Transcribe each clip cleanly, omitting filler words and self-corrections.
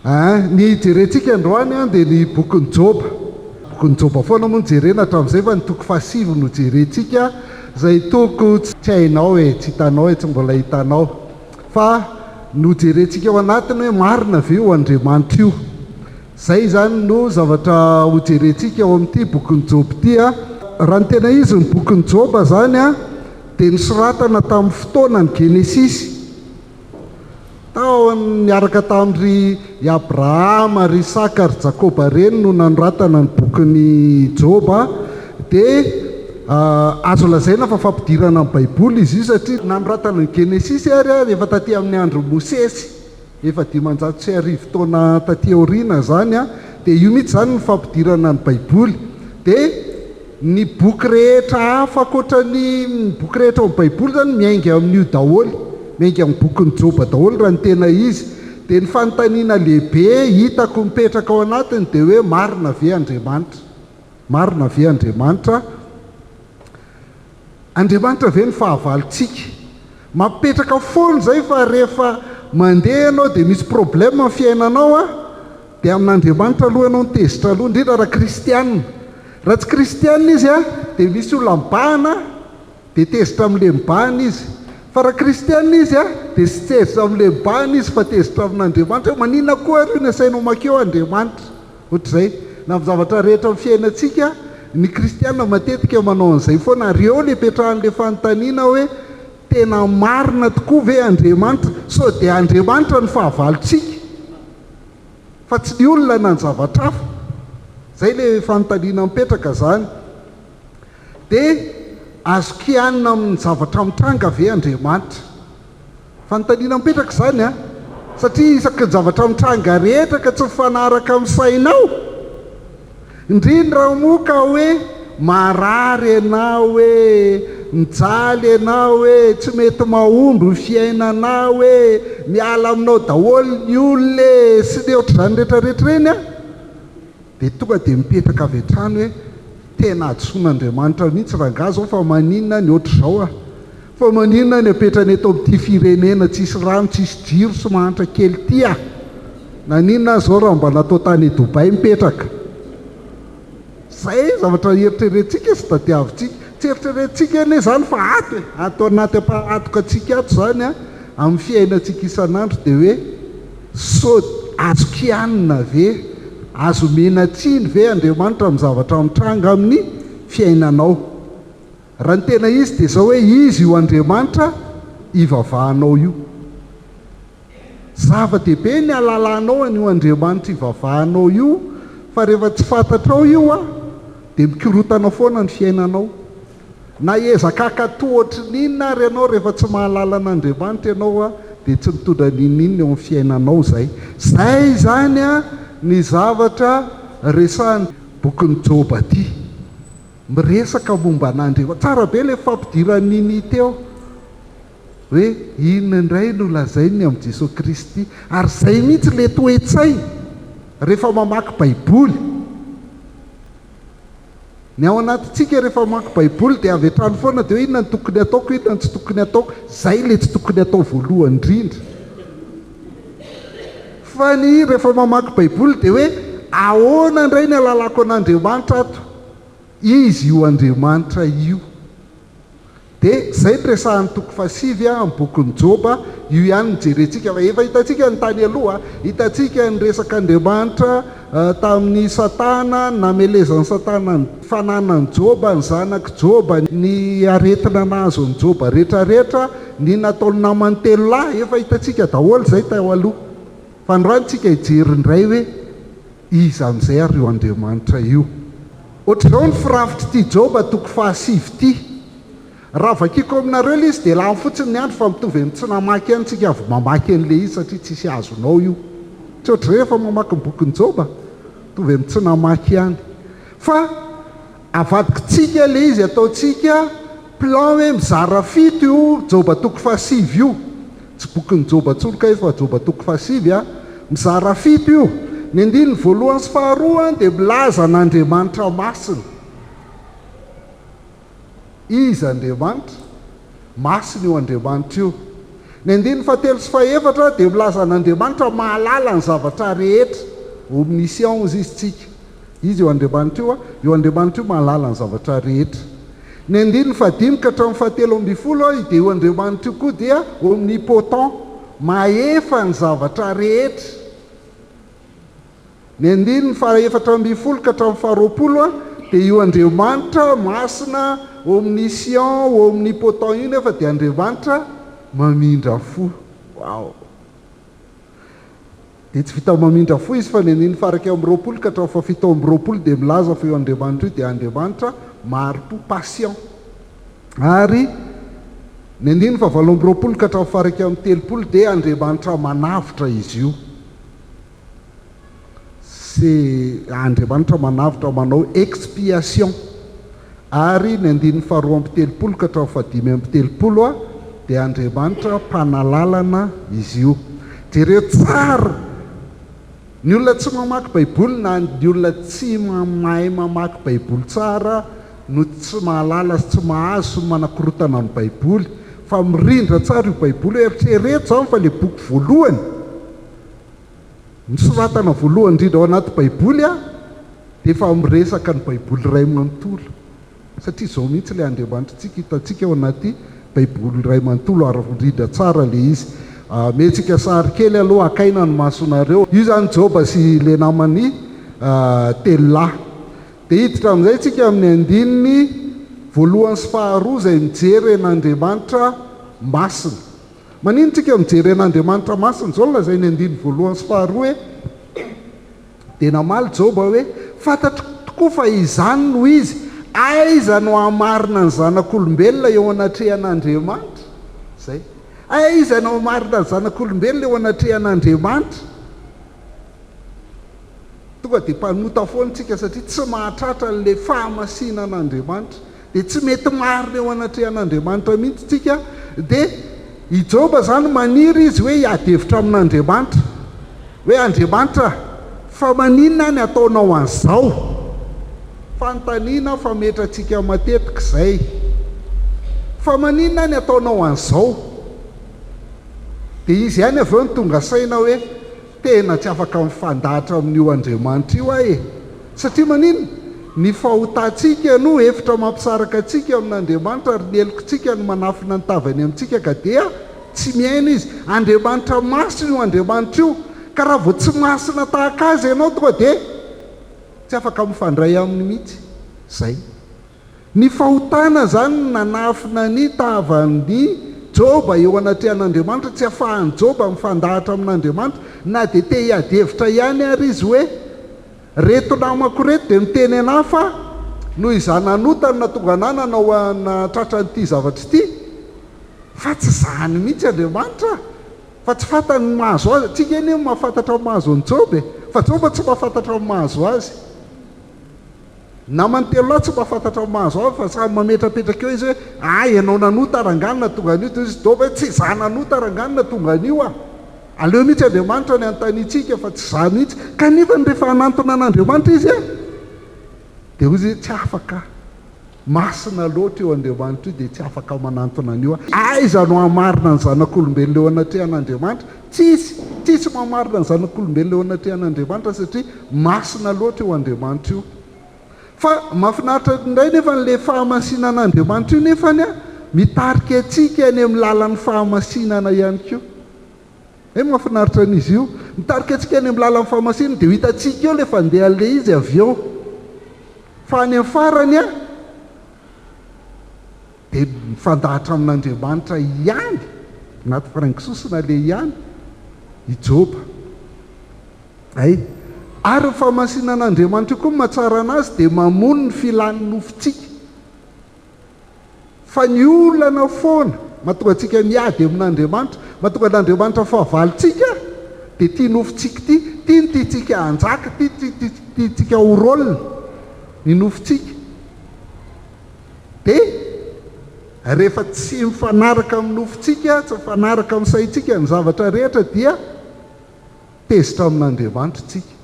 Ny jerentsika androany dia ny boky ny Joba. Boky ny Joba foana moa jerena hatramin'izay fa ny toko fahasivy no jerentsika, zay toko tsy hainao tsy hitanao tsy mbola hitanao, fa no jerentsika ao anatiny hoe marina ve io Andriamanitra io. Zay zany no zavatra ho jerentsika ao amin'ity boky ny Joba ity. Raha ny tena izy ny boky ny Joba zany dia nisoratana tamin'ny fotoana ny Genesisy, tao niaraka tamin'ry Abrahama, ry Isaka, ry Jakoba reny no nanoratana ny boky ny Joba. Dia azo lazaina fa fampidirana amin'ny Baiboly izy io, satria nanoratana ny Genesisy ary efa taty amin'ny andro Mosesy, efa 500 taona taty aoriana zany dia io mihitsy zany ny fampidirana ny Baiboly. Dia ny boky rehetra hafa akoatran'ny boky rehetra ao Baiboly zany miainga amin'io daholo, miainga amin'ny boky ny Joba daholo raha ny tena izy. Dia ny fanontaniana lehibe hitako mipetraka ao anatiny dia hoe marina ve Andriamanitra? Marina ve Andriamanitra? Andriamanitra ve ny fahavalontsika? Mapetraka foana zay fa rehefa mandeha ianao dia misy problème amin'ny fiainanao dia amin'Andriamanitra aloha ianao nitezitra aloha, indrindra raha kristianina. Raha tsy kristianina izy dia misy olona mibahana dia tezitra amin'ilay mibahana izy, fa raha kristianina izy dia tsy tezitra amin'ilay mibahana izy fa tezitra amin'Andriamanitra. Manina koa ary ny asainao makeo Andriamanitra ohatr'izay. Na amin'ny zavatra rehetra amin'ny fiainantsika ny kristianina matetika manao an'izay foana. Ary eo ilay petrahan'ilay fanontaniana hoe tena marina tokoa ve Andriamanitra? So dia Andriamanitra ny fahavalontsika fa tsy ny olona na ny zavatra hafa. Zay ilay fanontaniana mipetraka zany. Dia azo kianina amin'ny zavatra mitranga ve Andriamanitra? Fanontaniana mipetraka zany satria isaky ny zavatra mitranga rehetra ka tsy mifanaraka amin'ny sainao, indrindra moa ka hoe marary ianao, hoe mijaly ianao, hoe tsy mety mahomby ny fiainanao, hoe miala aminao daholo ny olona sy ny ohatr'izany rehetrarehetra reny dia tonga dia mipetraka avy hatrany hoe tena adsoan'Andriamanitra mihitsy rangahy zao, fa maninona ny ohatr'izao fa maninona ny apetrany eto amin'ity firenena tsisy rano tsisy jiro sy mahantra kely ity naninona zao raha mba natao tany Dubai mipetraka. Zay zavatra eritreretintsika sy tadiavintsika, tsy eritreretintsika ane zany fa ato atao anaty ampahatoka antsika ato zany amin'ny fiainantsika isan'andro dia hoe so azo kianina ve, azo menatsiny ve Andriamanitra amin'ny zavatra mitranga amin'ny fiainanao? Raha ny tena izy dia zao hoe izy io Andriamanitra ivavahanao io. Zava-dehibe ny alalanao an'io Andriamanitra ivavahanao io, fa rehefa tsy fantatrao io dia mikirotana foana ny fiainanao. Na ezaka akatohatry n'inona ary ianao rehefa tsy mahalala an'Andriamanitra ianao dia tsy mitondra n'inona eo amin'ny fiainanao zay. Zay zany ny zavatra resahan'ny boky ny Joba ity. Miresaka momba an'Andriamanitra. Tsara be ilay fampidiran'iny teo hoe inona indray no lazainy amin'ny Jesoa Kristy, ary zay mihitsy ilay toe-tsay rehefa mamaky Baiboly. Ny ao anatintsika rehefa mamaky Baiboly dia avy hatrany foana dia hoe inona ny tokony ataoko, inona ny tsy tokony ataoko. Zay ilay tsy tokony atao voalohany indrindra. Fa ny rehefa mamaky Baiboly dia hoe ahoana indray ny alalako an'Andriamanitra ato, izy io Andriamanitra io. Dia zay ny resahan'ny toko fahasivy amin'ny boky ny Joba. Io ihany ny jerentsika, efa hitantsika ny tany aloha, hitantsika ny resaka Andriamanitra tamin'ny Satana, namelezan'ny Satana ny fananany Joba, ny zanaky Joba, ny aretina nazo ny Joba rehetrarehetra, ny nataony namany telo lahy, efa hitantsika daholo zay tao aloha. Fa androantsika hijery indray hoe iza amin'izay ary io Andriamanitra io. Ohatr'izao ny firafitry ity Joba toko fahasivy ity. Raha vakiko aminareo ilay izy dia lany fotsiny ny andro fa mitovy amin'ny tsy namaky ihany tsika avy mamaky an'ilay izy satria tsisy azonao io. Tsy ohatry rehefa mamaky ny boky ny Joba, mitovy amin'ny tsy namaky ihany. Fa avadikitsika ilay izy ataontsika plan hoe mizara fito io Joba toko fahasivy io. Tsy boky ny Joba tsoloka izy fa Joba toko fahasivy mizara fito io. Ny andininy voalohany sy faharoa dia milaza n'Andriamanitra masina. Izy Andriamanitra masina io Andriamanitra io. Ny andiny fahatelo sy fahaefatra dia milaza an'Andriamanitra mahalala ny zavatra rehetra, omniscience izy tsika. Izy eo Andriamanitra io Andriamanitra io mahalala ny zavatra rehetra. Ny andiny fahadimy ka hatramin'ny fahatelo amby folo dia io Andriamanitra io koa dia omnipotent, mahefa ny zavatra rehetra. Ny andiny fahaefatra amby folo ka hatramin'ny faharoapolo dia io Andriamanitra masina, omniscient, omnipotent io nefa dia Andriamanitra mamindra fo. Wow! Dia tsy vita mamindra fo izy fa ny andiny faraka amby roapolo ka hatramin'ny fahafito amby roapolo dia milaza fa io Andriamanitra io dia Andriamanitra maro-po, patient. Ary ny andiny fahavalo amby roapolo ka hatramin'ny faraka amby telopolo dia Andriamanitra manavitra izy io. Andriamanitra manavitra manao expiation. Ary ny andiny faharoa amby telopolo ka hatramin'ny fahadimy amby telopolo dia Andriamanitra Mpanalalana izy io. Jereo tsara ny olona tsy mamaky baiboly na ny olona tsy mahay mamaky baiboly tsara no tsy mahalala sy tsy mahazo sy manakorotana ny baiboly, fa mirindra tsara io baiboly. Eritrereto zany fa le boky voalohany nisoratana voalohany indrindra ao anaty baiboly dia efa miresaka ny baiboly iray manontolo, satria izao mihitsy ilay Andriamanitra tsika hitantsika ao anaty baiboly iray manontolo ary indrindra tsara le izy. Mentsika sary kely aloha akaina ny masonareo. Io zany Joba sy le namany telolahy. Dia hiditra amin'izay tsika amin'ny andininy voalohany sy faharoa izay mijery en'Andriamanitra masina. Manino tsika mijery en'Andriamanitra masina zao lazay ny andiny voalohany sy faharoa hoe dia namaly Joba hoe fantatro tokoa fa izany no izy, aiza no hamarina ny zanak'olombelona eo anatrehan'Andriamanitra. Zay. Aiza no hamarina ny zanak'olombelona eo anatrehan'Andriamanitra. Tonga dia mpanota foana tsika satria tsy mahatratra an'ilay fahamasinan'Andriamanitra, dia tsy mety marina eo anatrehan'Andriamanitra mihitsy tsika. Dia i Joba zany maniry izy hoe hiady-hevitra amin'Andriamanitra hoe Andriamanitra, fa maninona ny ataonao an'izao? Fanontaniana fametratsika matetika izay. Fa maninona ny ataonao an'izao? Dia izy ihany avy eo ny tonga saina hoe tena tsy afaka mifandahatra amin'io Andriamanitra io ahe. Satria maninona? Ny fahotantsika no hevitra mampisaraka antsika amin'Andriamanitra ary ny helokontsika no manafina ny tavany amintsika ka dia tsy miaina izy. Andriamanitra masina io Andriamanitra io, ka raha vao tsy masina tahaka azy ianao tonga dia tsy afaka mifandray aminy mihitsy. Zay. Ny fahotana zany nanafina ny tavan'ny Joba eo anatrehan'Andriamanitra, tsy ahafahan'ny Joba mifandahatra amin'Andriamanitra na dia te hiady-hevitra ihany ary izy hoe reto namako reto dia miteny anahy fa noho izany nanotany na tonga anahy nanao natratra n'ity zavatra ity, fa tsy zany mihitsy Andriamanitra, fa tsy fantany mahazo azy. Tsika eny mahafantatra mahazo ny Joba, fa Joba tsy mahafantatra mahazo azy. Namany telolahy tsy mahafantatra mahazo azy, fa samy mametrapetraka eo izy hoe ianao nanota ranganina tonga an'io. Dia izy Joba hoe tsy za nanota ranganina tonga an'io aleo mihitsy Andriamanitra ny antanitsika fa tsy za mihitsy. Kanefa ny rehefa hanantona an'Andriamanitra izy dia izy tsy afaka masina loatra eo Andriamanitra io, dia tsy afaka manantona an'io. Aiza no hamarina ny zanak'olombelona eo anatrehan'Andriamanitra? Tsisy mamarina ny zanak'olombelona eo anatrehan'Andriamanitra satria masina loatra eo Andriamanitra io. Fa mahafinaritra indray nefa n'ilay fahamasinan'Andriamanitra io nefany mitarika antsika any amin'ny lalan'ny fahamasinana ihany koa. Mahafinaritra an'izy io, mitarika antsika any amin'ny lalan'ny fahamasinana dia hitantsika eo ilay fandeha an'ilay izy avy eo. Fa any amin'ny farany dia mifandahatra amin'Andriamanitra ihany, anaty firaingisosina ilay ihany i Joba. Ary ny fahamasinan'Andriamanitra io koa mahatsara anazy dia mamono ny filan'ny nofontsika. Fa ny olana foana mahatonga antsika miady amin'Andriamanitra, mahatonga n'Andriamanitra fahavalontsika dia tia nofontsika tia ny tiantsika hanjaka, tiantsika ho rôlina ny nofontsika. Dia rehefa tsy mifanaraka amin'ny nofontsika, tsy mifanaraka amin'ny saintsika ny zavatra rehetra dia tezitra amin'Andriamanitra tsika.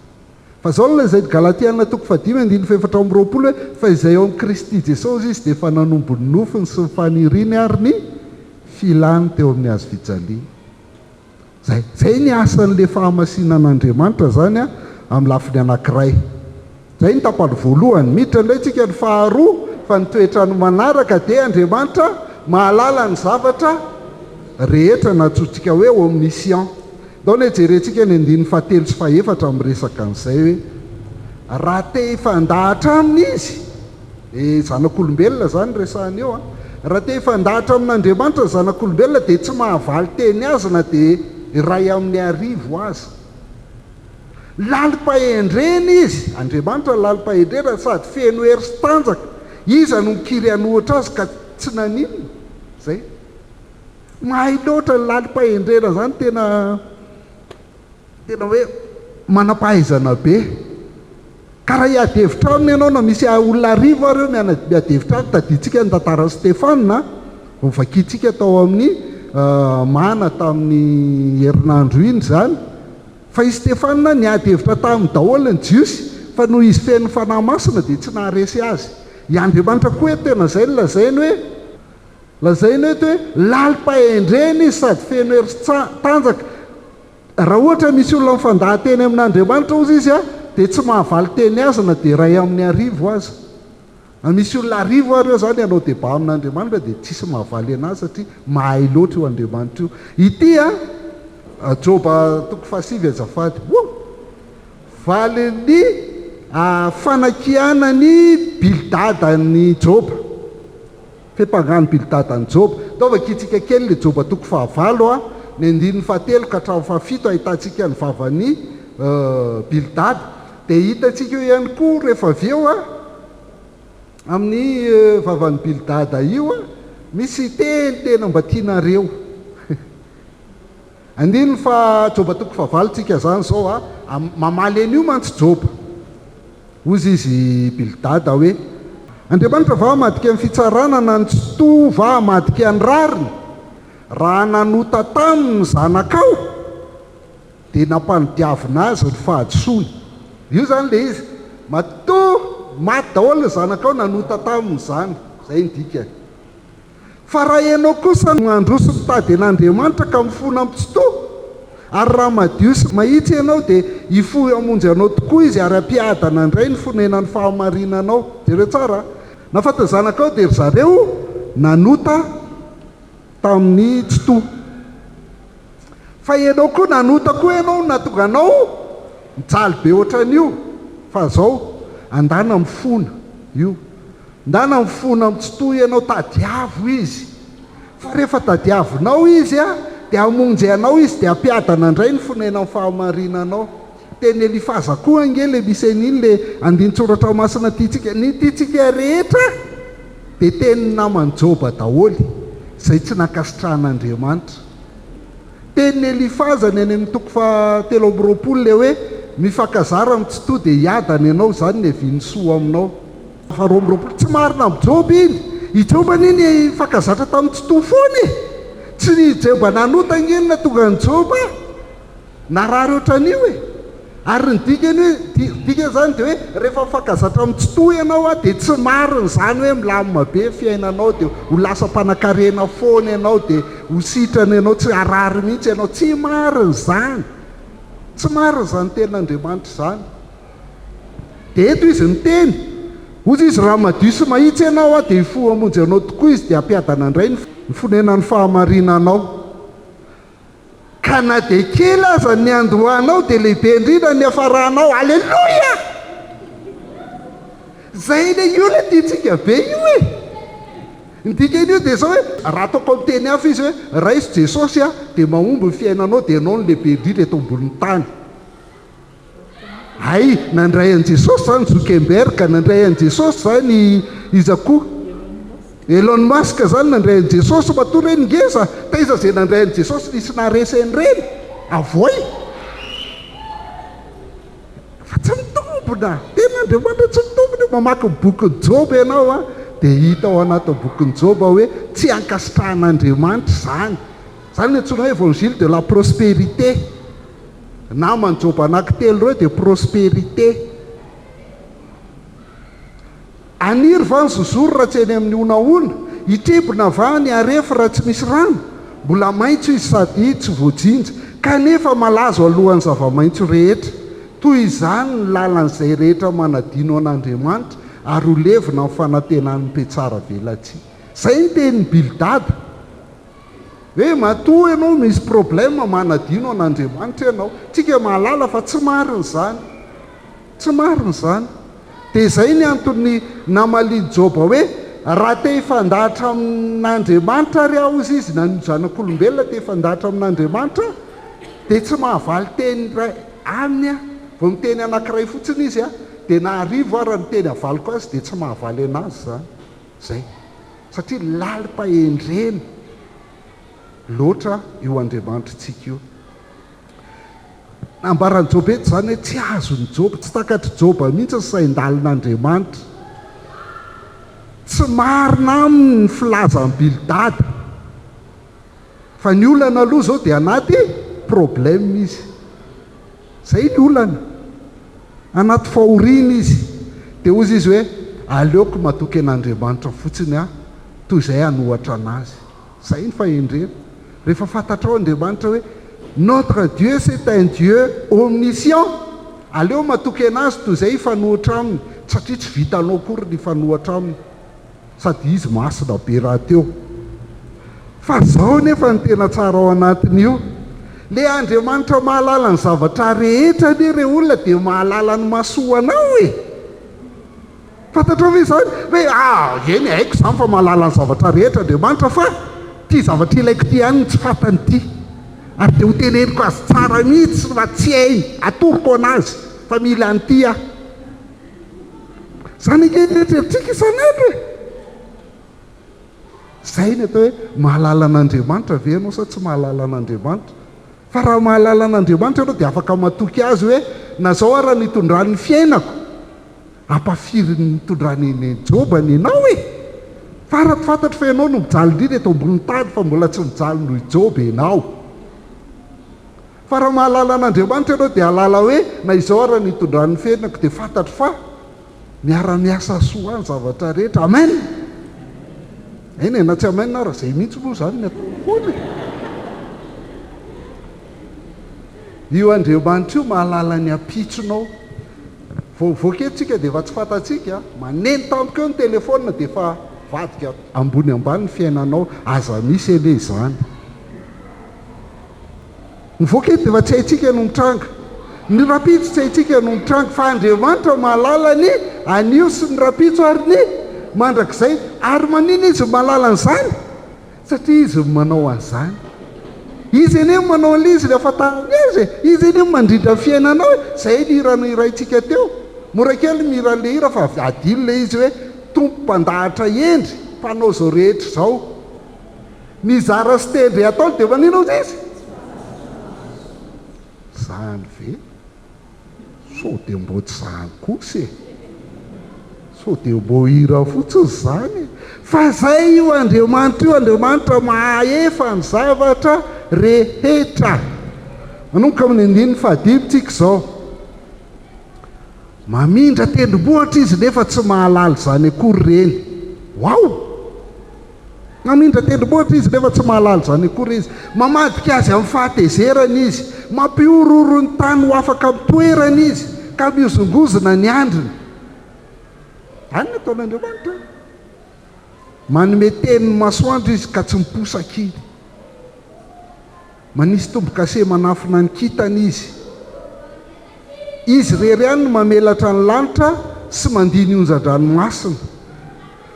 Fa zao ilay Galatiana toko 5:7-20 hoe fa izay ao amin'ny Kristy Jesoa izy dia efa nanombo ny nofiny sy ny faniriany ary ny filany teo amin'ny azy fijalia. Zay ny asan'le fahamasinan'Andriamanitra zany a amin'ny lafiny anankiray. Zay ny tapany voalohany, miditra indray tsika ny faharoa fa ny toetrany manaraka dia Andriamanitra mahalala ny zavatra rehetra natsotsika hoe omniscience. Dao ny jerentsika ny 9 sy 4 amin'ny resaka an'izay hoe raha te hifandahatra aminy izy, zanak'olombelona zany resahany eo a, raha te hifandahatra amin'Andriamanitra ny zanak'olombelona dia tsy mahavaly teny azy na dia iray amin'ny arivo azy. Lalim-pahendrena izy, Andriamanitra lalim-pahendrena sady feno hery sy tanjaka, iza no mikiry anohatra azy ka tsy naninona. Zay mahay loatra ny lalim-pahendrena zany, tena hoe manampahaizana be. Ka raha hiadevitra aminy ianao na misy olona arivo areo miadevitra any, taditsika ny tantaran'i Stefanina, vakitsika tao amin'ny mana tamin'ny herinandro iny zany, fa i Stefanina niadevitra tamin'ny daholo ny jiosy, fa noho izy feno fanahy masina dia tsy naharesy azy. I Andriamanitra koa tena zay no lazainy hoe lalim-pahendrena izy sady feno hery sy tanjaka. Raha ohatra misy olona mifandahan-teny amin'Andriamanitra ozy izy a, dia tsy mahavaly teny azy na dia iray amin'ny arivo azy. Misy olona arivo areo zany ianao deba amin'Andriamanitra dia tsisy mahavaly anazy satria mahay loatra io Andriamanitra io. Ity a Joba toko 5 azafady, valin'ny fanakianany Bildadany Joba, fepangano Bildadany Joba. Taova kitsika kely le Joba toko 9 a, ny 9 ka hatramin'ny 7 ahitantsika ny vavan'ny Bildada. Dia hitatsika io ihany koa rehefa avy eo a, amin'ny vavan'ny Bildada io a, misy tena mba tianareo. Andino fa Joba toko 9 tsika zany zao a, mamaly an'io mantsy Joba. Ozy izy Bildada hoe Andriamanitra va madika amin'ny fitsarana na ny tsy va madika ny rariny, raha nanota taminy ny zanakao dia nampanidiavina azy ny fahadisoany. Io zany le izy maty daholo ny zanakao nanota taminy zany. Zay ny dikany. Fa raha ianao kosa nandroso mitady an'Andriamanitra ka mifona ampitsitoa, ary raha madio sy mahitsy ianao dia hifohy hamonjy anao tokoa izy, ary ampiadana indray ny fonenan'ny fahamarinanao. Jereo tsara, nafata zanakao dia ry zareo nanota tamin'ny tsitoa. Fa ianao koa nanota koa ianao, natonga anao mijaly be ohatran'io. Fa zao andana mifona io, ndana mifona amitsitoa ianao, tadiavo izy. Fa rehefa tadiavinao izy a, dia hamonjy anao izy, dia ampiadana indray ny fonenan'ny fahamarinanao. Teny Elifaza koa angely misy an'iny le andin-tsoratra masina titsika, ny titsika rehetra dia teny namany Joba daholy, izay tsy nakasitran'Andriamanitra. Teny Elifaza ny any amin'ny toko 7 le hoe mifankazara amitsitoa dia hiadana ianao, zany ny havinisoa aminao. 7 tsy marina amin'ny Joba iny. I Joba niny fankazatra tamin'nytsitoa foana e, tsy ny Joba nanota ngeny na tonga ny Joba narary ohatran'io e. Ary ny dika zany dia hoe rehefa mifankazatra amitsitoa ianao a, dia tsy marina zany hoe milamina be fiainanao, dia ho lasa mpanan-karena foana ianao, dia ho sitrana ianao, tsy harary mihitsy ianao. Tsy marina zany, tsy marina zany ten'Andriamanitra zany. Dia eto izy miteny, ozy izy raha madio sy mahitsy ianao a, dia hifohy hamonjy anao tokoa izy, dia ampiadana indray ny fonenan'ny fahamarinanao. Ka na dia kely aza ny andohanao dia lehibe indrindra ny afarahanao. Alleloia! Zay le io le tiantsika be io e. Ny dikan'io dia zao hoe raha ataoko amin'ny teny hafa izy hoe raha izy Jesosy a, dia mahomby ny fiainanao, dia ianao ny lehibe indrindra eto ambonin'ny tany. Ay, nandray an'i Jesosy zany Zuckerberg, nandray an'i Jesosy zany iza koa Elon Musk zany nandray an'i Jesosy, matoa reny ngeza. Taiza zay nandray an'i Jesosy nisy naharesany reny avoay. Fa tsy mitombona, tena Andriamanitra tsy mitombona. Mamaky bokin'ny Joba ianao a, dia hita ao anatin'ny bokin'ny Joba hoe tsy ankasitrahan'Andriamanitra zany. Zany ny antsoina hoe évangile de la prospérité. Namany Joba anankitelo reo dia prospérité. Aniry va ny zozoro raha tsy eny amin'ny onaona. hitribona vany arefa raha tsy misy rano, mbola maitso izy sady tsy voajinja, kanefa malazo alohan'ny zava-maitso rehetra. Toy izany ny lalan'izay rehetra manadino an'Andriamanitra ary ho levina amin'ny fanantenan'ny mpietsara velatsia. Zay ny tenin'ny Bildada. Hoe matoa ianao misy problème manadino an'Andriamanitra ianao. Tsika mahalala fa tsy marina izany. Tsy marina izany. Dia izay ny antony namaliany Joba hoe raha te hifandahatra amin'Andriamanitra ary aho izy na ny zanak'olombelona te hifandahatra amin'Andriamanitra dia tsy mahavaly teny ray aminy a. Vao miteny anankiray fotsiny izy a, dia na harivo ary ny teny havaliko azy dia tsy mahavaly anazy izany. Zay. Satria lalim-pahendrena loatra io Andriamanitrantsika io. Nambaran'ny Joba eto izany hoe tsy azony Joba, tsy takatry Joba mihitsy ny sain-dalin'Andriamanitra. Tsy marina aminy ny filazan'ny Bildada. Fa ny olana aloha zao dia anaty problème izy. Zay ny olana. Anaty fahoriana izy. Dia ozy izy hoe aleoko matoky an'Andriamanitra fotsiny a, toy izay hanohatra anazy. Zay ny fahendrena. Rehefa fantatrao Andriamanitra hoe notre Dieu c'est un Dieu omniscient, aleo matoky anazy toy izay hifanohatra aminy, satria tsy vitanao akory ny hifanohatra aminy. Sady izy masina be raha teo. Fa zao nefa ny tena tsara ao anatin'io, le Andriamanitra mahalala ny zavatra rehetra ny ireo olona dia mahalala ny masoanao e. Fantatrao ve izany? Hoe eny haiko izany fa mahalala ny zavatra rehetra Andriamanitra, fa ty zavatra ilaiko ty ihany tsy fantany ty. Ary dia ho teneniko azy tsara mihitsy fa tsy hainy, atoroko anazy fa mila an'ity aho. Zany ekeritreretrika isan'andro e. Zay ny atao hoe mahalala an'Andriamanitra ve ianao sa tsy mahalala an'Andriamanitra? Fa raha mahalala an'Andriamanitra ianao dia afaka matoky azy hoe na zao ara nitondran'ny fiainako, ampafiry ny nitondran'ny Joba ny ianao e. Fa raha fantatro fa ianao no mijaly indrindra eto ambony tany fa mbola tsy mijaly noho Joba ianao. Fa raha mahalala an'Andriamanitra ianao dia halala hoe na izao ara nitondran'ny fiainako, dia fantatro fa miara-miasa soa ny zavatra rehetra. Amen. Eny na tsy amen ara zay mihitsy moa zany ny ataony. Io Andriamanitra io mahalala ny ampitsonao. Voaketsika dia efa tsy fantatsika, maneno tampoka eo ny telefona dia efa vadika ambony ambany ny fiainanao, aza misy ele izany. Ny voaketo dia efa tsy haitsika no mitranga, ny rapitso tsy haitsika no mitranga, fa Andriamanitra mahalala ny anio sy ny rapitso ary ny mandrakizay. Ary manina izy mahalala an'izany? Satria izy manao an'izany. Izy eny manao an'ilay izy le afantarany azy. Izy eny mandrindra fiainanao. Zay ny hirana iraintsika teo. Mora kely mira le hira fa adilo le izy hoe tompo mpandahatra endry, mpanao zao rehetra zao. Mizara sy tendry ataony dia manina ozy izy? Zany ve? So dia mbo tsy zany kosa e. So dia mbo hira fotsiny zany. Fa zay io Andriamanitra io, Andriamanitra mahefa ny zavatra rehetra. Manomboka amin'ny 15 zao. Mamindra tendrombohitra izy nefa tsy mahalala zany akory reny. Wow! Mamindra tendrombohitra izy nefa tsy mahalala zany akory izy. Mamadika azy amin'ny fahatezerana izy. Mampiororo ny tany ho afaka mitoerana izy, ka miozongozona ny andriny. Any ny ataon'Andriamanitra. Manome tenin'ny masoandro izy ka tsy miposakiny. Manisy tombo-kase manafina ny kitana izy. Izy rery ihany no mamelatra ny lanitra sy mandiny onjan-dranomasina.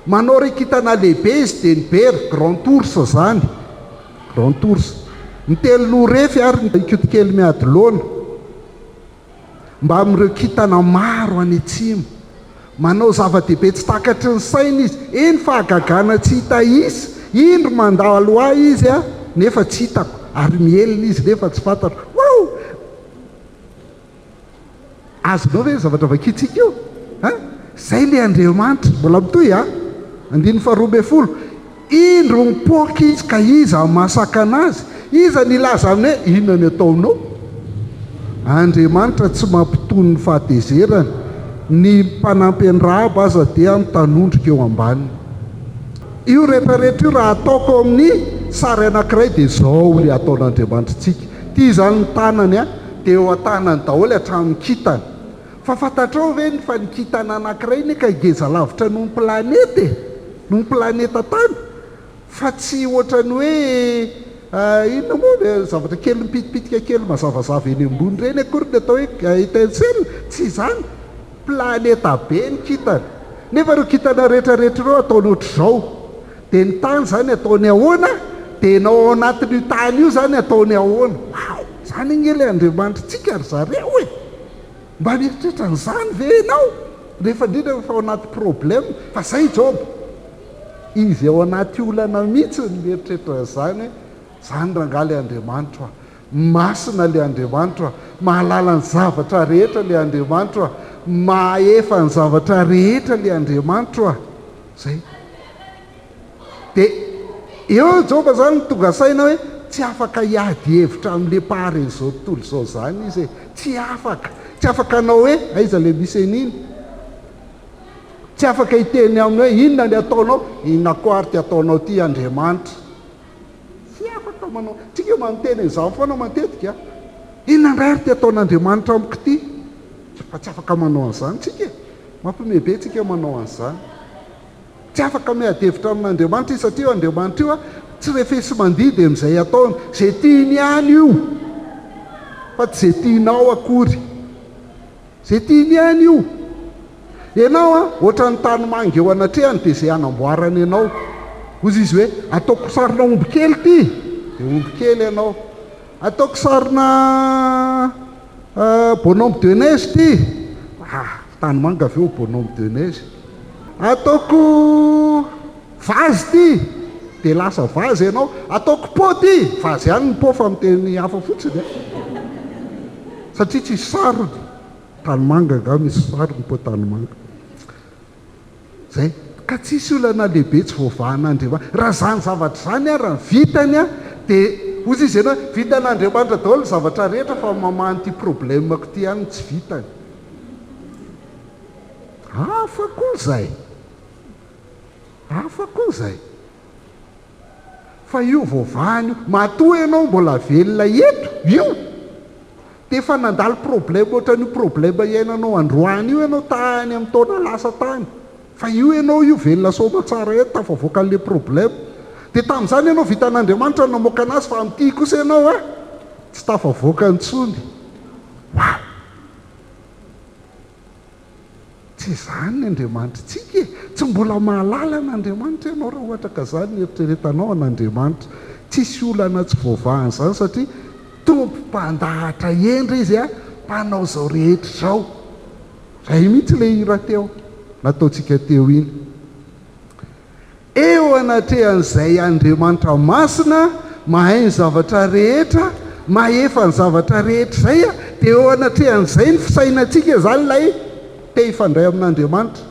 Manao ry kitana lehibe izy dia nibery grand ours zany. Grand ours. Ny telo refy ary ny kotikely miady loana. Mba amin'ireo kitana maro any atsimo. Manao zava-dehibe tsy takatry ny saina izy. Eny fahagagana tsy hita izy. Indro mandalo ahy izy a, nefa tsy hitako. Ary mielina izy nefa tsy fantatro. Wow! Azonao ve zavatra vakitsika io? Zay le Andriamanitra. Mbola mitoy a? 2:12. Indro mipoaka izy ka iza masaka anazy. Iza nilaza aminy hoe inona ny ataonao? Andriamanitra tsy mampitony ny fahatezerana. Ny mpanampy ny Rahaba aza dia mitanondrika eo ambaniny. io rehetrarehetra io raha ataoko amin'ny sary anankiray dia zao le ataon'Andriamanitra tia zany ny tanany a dia eo an-tanany daholo hatramin'ny kitany fa fantatrao ve ny fa ny kitana anankiray ny ka igeza lavitra noho ny planety noho ny planeta tany fa tsy ohatrany hoe inona moa zavatra kely mipitipitika kely mazavazava eny ambony reny akory ny atao hoe étincelle tsy izany planeta be ny kitana nefa reo kitana rehetrarehetra reo ataony ohatr'izao dia ny tany zany ataony ahoana dia nao ao anatin'io tany io zany ataony ahoana wow zany igny ilay Andriamanitrantsika ry zareo e mba mieritreritra n'izany ve ianao rehefa indrindra fa ao anaty problème fa zay Joba izy ao anaty olana mihitsy ny mieritreritra zany zany rangaly Andriamanitra masina le Andriamanitra mahalala ny zavatra rehetra le Andriamanitra maefa ny zavatra rehetra le Andriamanitra zay dia eo Joba zany tonga saina hoe tsy afaka hiady hevitra amin'le pare zao tontolo zao zany izy tsy afaka anao hoe aiza le misy an'iny tsy afaka hiteny aminy hoe inona ny ataonao inona koa ary ty ataonao ty Andriamanitra tsy afaka manao tsika manoteny izao foana matetika inona ndray ary ty ataon'Andriamanitra amiko ty fa tsy afaka manao an'izany tsika mampimebe tsika manao an'izany tsy afaka miady hevitra amin'Andriamanitra izy satria Andriamanitra io a tsy refesy mandidy amin'izay ataony zay tiany ihany io fa tsy zay tianao akory zay tiany ihany io ianao a ohatra ny tanymanga eo anatrehany dia zay anamboarany ianao ozy izy hoe ataoko sarina omby kely ty dia omby kely ianao ataoko sarina bonhomme de neige ty tanymanga avy eo bonhomme de neige ataoko vazy ty dia lasa vazy ianao ataoko po ty vazy ihany ny po fa miteny hafa fotsiny satria tsisy sarony tanymanga nga misy sarony po tanymanga zay ka tsisy olana lehibe tsy voavahan'Andriamanitra raha zany zavatra zany a raha vitany a dia ozy izy ianao vitan'Andriamanitra daholo ny zavatra rehetra fa mamany ty problemako ty ihany tsy vitany hafa koa zay fa io voavahany io matoa ianao mbola velona eto io dia efa nandalo problème ohatran'io problème iainanao androany io ianao tany amin'ny taona lasa tany fa io ianao io velona soma tsara eto tafavoaka an'le problème dia tamin'izany ianao vitan'Andriamanitra namoaka anazy fa amin'ity kosa ianao a tsy tafavoaka ntsony wow tsy zany ny Andriamanitrantsika tsy mbola mahalala n'Andriamanitra ianao raha ohatra ka zany ny eritreretanao an'Andriamanitra tsisy olana tsy voavahany zany satria tompo mpandahatra endra izy a mpanao zao rehetra zao zay mihitsy le hira teo nataontsika teo iny eo anatrehan'izay Andriamanitra masina mahay ny zavatra rehetra maefa ny zavatra rehetra zay a dia eo anatrehan'izay ny fisainantsika zany lay te hifandray amin'Andriamanitra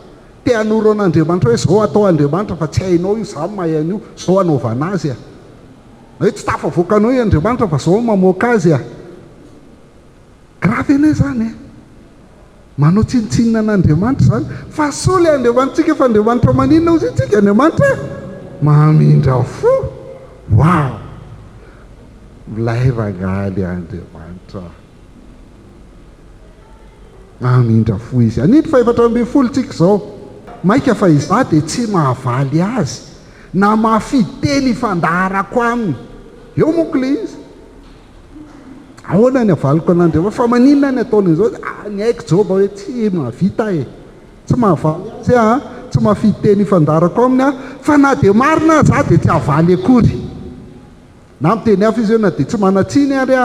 te hanoro an'Andriamanitra hoe zao atao Andriamanitra fa tsy hainao io zany mahay an'io zao anaovana azy a hoe tsy tafavoakanao i Andriamanitra fa zao mamoaka azy a gravy anay zany e manao tsinitsinina an'Andriamanitra zany fa so le Andriamanitsika fa Andriamanitra maninona ozy itsika Andriamanitra mamindra fo wow milay rangaly Andriamanitra mamindra fo izy anindry fa 4 tsika zao maika fa iza dia tsy mahavaly azy na mafiteny fandarako aminy eo monko le izy ahoana ny avaliko an'Andriamanitra fa maninona ny ataony izao ny haiko Joba hoe tsy mahavita tsy mahavaly azy tsy mafiteny fandarako aminy fa na dia marina za dia tsy havaly akory na miteny hafa izy hoe na dia tsy manatsiny ary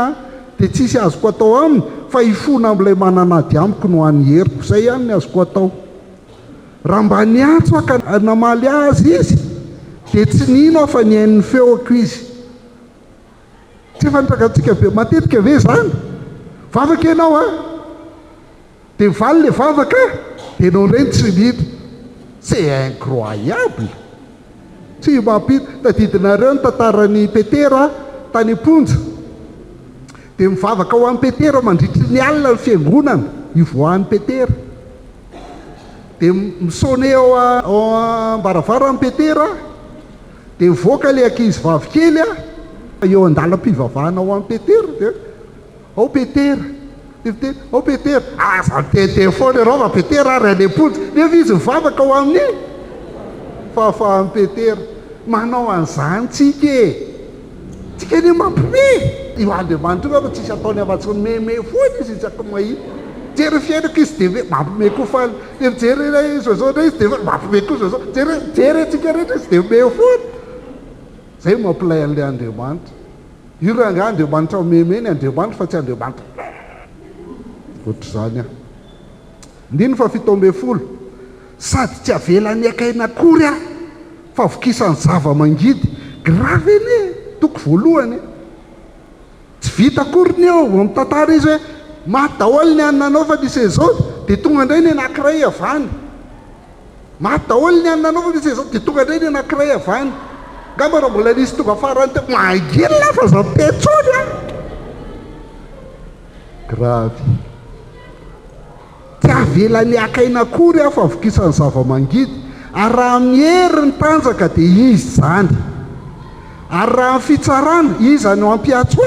dia tsisy azoko atao aminy fa hifona amin'ilay mananady amiko no any heriko zay ihany ny azoko atao raha mba niantso ka namaly azy izy dia tsy nino fa ny hain'ny feoko izy tsy fantrakatsika be matetika ve zany vavaka ianao dia mivaly le vavaka dia nao ireny tsy mity c'est incroyable tsy mampita tadidinareo ny tantarany Petera tany Amponja dia mivavaka ho an'ny Petera mandritry ny alina ny fiangonana ivoahan'ny Petera dia misone ao ambaravarany Petera dia voaka ilay ankizy vavikely eo andalam-pivavahana ho amin'ny Petera dia ao Petera ao Petera aza mitete foana ianao fa Petera ary any-pontsy nefa izy mivavaka ho amin'ny fahafahan'ny Petera manao an'izany tsika ny mampime io Andriamanitra fa tsisy ataony afa-tsy meme foana izy tsy ako mahita jery fiainako izy dia hoe mampime koa faly dia mijery ilay zao ndray izy dia hoe mampime koa zao jery atsika rehetra izy dia me foana zay mampilay an'ilay Andriamanitra io raha nga Andriamanitra meme ny Andriamanitra fa tsy Andriamanitra ohatr'izany ndiny fa 17 sady tsy avelany akaina akory fa vokisan'ny zava-mangidy grave eny toko voalohany tsy vita akory ny eo mitantara izy hoe maty daholo ny ananao fa nisy zao dia tonga indray ny anankiray avany maty daholo ny ananao fa nisy zao dia tonga indray ny anankiray avany ngamba raha mbola nisy tonga farany teo mangilina fa za mitentsony grave tsy avelany akaina akory fa vokisan'ny zava-mangidy ary raha mihery ny tanjaka dia izy zany ary raha fitsarana izy no ampiatso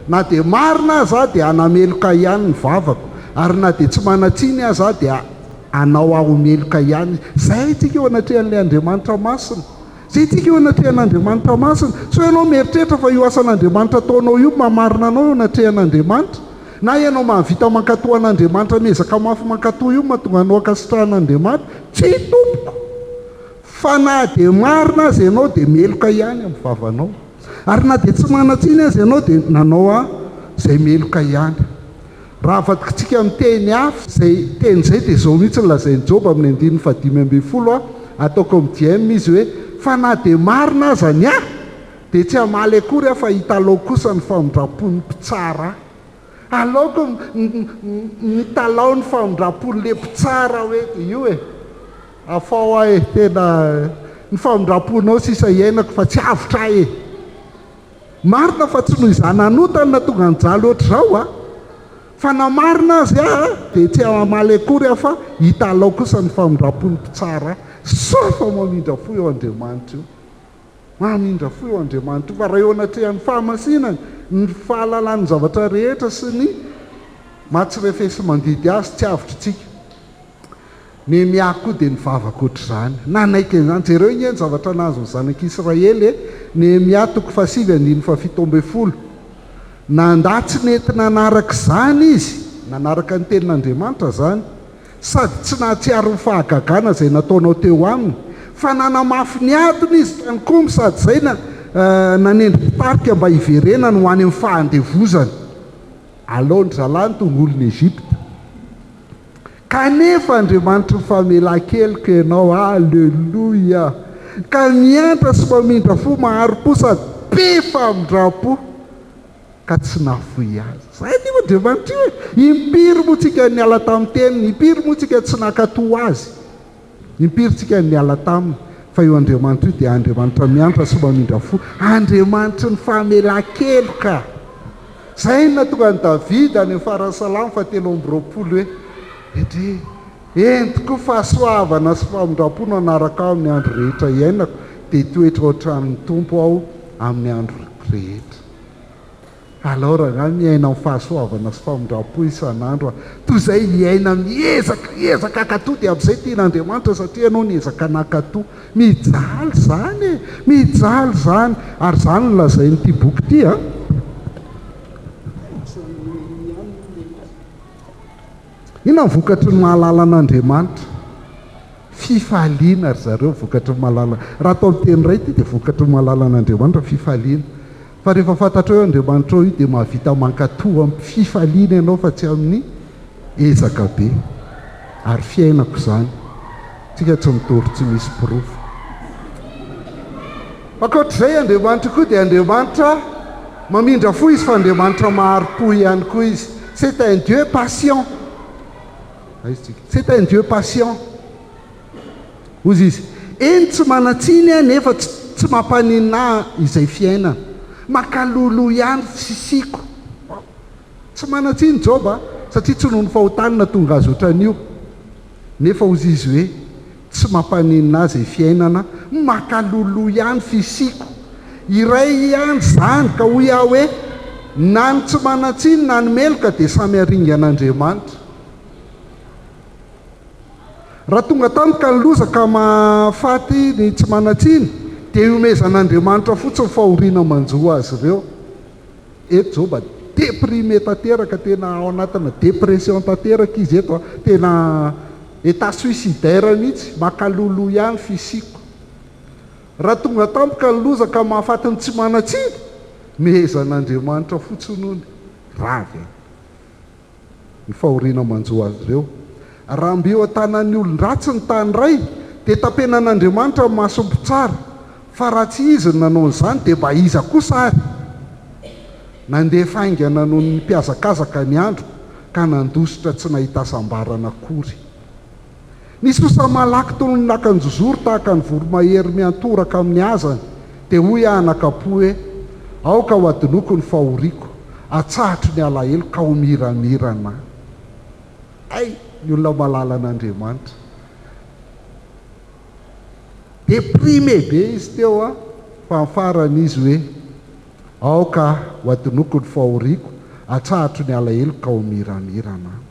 na dia marina za dia anameloka ihany ny vavako ary na dia tsy manatsiny za dia anao aho meloka ihany zay tsika eo anatrehan'ilay Andriamanitra masina zay tsika eo anatrehan'Andriamanitra masina so ianao mieritreritra fa io asan'Andriamanitra ataonao io mamarina anao eo anatrehan'Andriamanitra na ianao mahavita mankatoa an'Andriamanitra miezaka mafy mankatoa io mahatonga anao akasitrahan'Andriamanitra tsy tompoko fa na dia marina azy ianao dia meloka ihany amin'ny vavanao ary na dia tsy manatsiny azy ianao dia nanao zay meloka ihany raha afatsika miteny hafa zay teny zay dia zao mihitsy lazain'ny Joba amin'ny 5:15 ataoko amin'ny izy hoe fa na dia marina azany dia tsy hamaly akory fa hitalao kosa ny famindrapon'ny mpitsara aloako mitalao ny famindrapon'le mpitsara hoe io afao tena ny famindraponao sisa iainako fa tsy avitra marina fa tsy noho izany anotany na tonga anjalo ohatr'izao fa na marina azy dia tsy hamaly akory fa hitalao kosa ny famindrapon'ny mpitsara fa mamindra fo eo Andriamanitra io mamindra fo eo Andriamanitra io fa raha eo anatrehan'ny fahamasinany ny fahalalan'ny zavatra rehetra sy ny matsirefesy mandidy azy tsy avitritsika ny miako dia nivavaka ohatr'izany nanaiky izany jereo igny ny zavatra nazo ny zanak'Israely ny miatoko 7:17 nandatsy nentina nanaraka izany izy nanaraka ny tenin'Andriamanitra zany sady tsy nahatsiaro ny fahagagana izay nataonao teo aminy fa nanamafy ny atiny izy tanykomy sady zay nanendrim-pitarika mba hiverenany ho any amin'ny fahandevozany alohan'ny zalany tongolon'ny Egypta kanefa Andriamanitra mifamelan-keloka ianao alleluia ka miantra sy mamindra fo maharo-po sady be famindrapo ka tsy nafoy azy zay ny Andriamanitra io impiry moa tsika ny ala tamin'ny teniny impiry moa tsika tsy nakatoa azy impiry tsika ny ala taminy fa io Andriamanitra io dia Andriamanitra miantra sy mamindra fo Andriamanitra ny famelan-keloka zay na tonga ny Davida any amin'ny faran'ny Salamo 7:20 hoe entiko fahasoavana sy famindrapo anaraka amin'ny andro rehetra iainako dia toetra ohatran'ny tompo aho amin'ny andro rehetra alora nga miaina amin'ny fahasoavana sy famindrapo isan'andro toy izay hiaina miezaka akatoa dia amin'izay tian'Andriamanitra satria ianao niezaka nakatoa mijaly zany ary zany no lazain'ity boky ity ina vokatry ny mahalala an'Andriamanitra fifaliana ry zareo vokatry ny mahalala raha atao amin'ny teny ray ity dia vokatry ny mahalala an'Andriamanitra fifaliana fa rehefa fantatra hoe Andriamanitra io dia mahavita mankatoa amin'ny fifaliana ianao fa tsy amin'ny ezaka be ary fiainako izany tsika tsy mitory tsy misy pirofo ankoatr'izay Andriamanitra koa dia Andriamanitra mamindra fo izy fa Andriamanitra maharo-po ihany koa izy c'est un Dieu patient c'est un Dieu patient ozy izy eny tsy manatsiny nefa tsy mampanina izay fiainana makalolo ihany sisiko tsy manatsiny Joba satria tsy noho ny fahotanina tonga azy ohatran'io nefa ozy izy hoe tsy mampaninina azy fiainana, makalolo ihany fisiko. Iray ihany zany ka hoy aho hoe na ny tsy manatsiny na ny meloka dia samy aringan'Andriamanitra. Raha tonga tampoka ny loza ka mahafaty ny tsy manatsiny dia iomezan'Andriamanitra fotsiny fahoriana manjoa azy ireo. Eto Joba déprimé tanteraka, tena ao anatina dépression tanteraka izy eto, tena état suicidaire mihitsy, makalolo ihany fisiko. Raha tonga tampoka ny loza ka mahafaty ny tsy manatsiny, mezan'Andriamanitra fotsiny ony ravy ny fahoriana manjoa azy ireo. Raha mbeo an-tanan'ny olon-dratsy ny tany ray dia tapenan'Andriamanitra masompo tsara, fa raha tsy izy nanao an'izany dia mba iza kosa ary nandeha faingana noho ny mpiazakazaka ny andro ka nandositra tsy nahita sambarana akory. Nisy osa malaky toy ny lakan-jozoro tahaka ny voromahery miantoraka amin'ny azany dia hoy anakapo hoe aoka ho adinoko ny fahoriako, atsahatro ny alahelo ka ho miramirana. Ay, ny olona malala an'Andriamanitra. Déprimé be izy teo fa faran'izy hoe aoka ho adinoko ny fahoriako, atsahatro ny alahelo ka ho miramirana.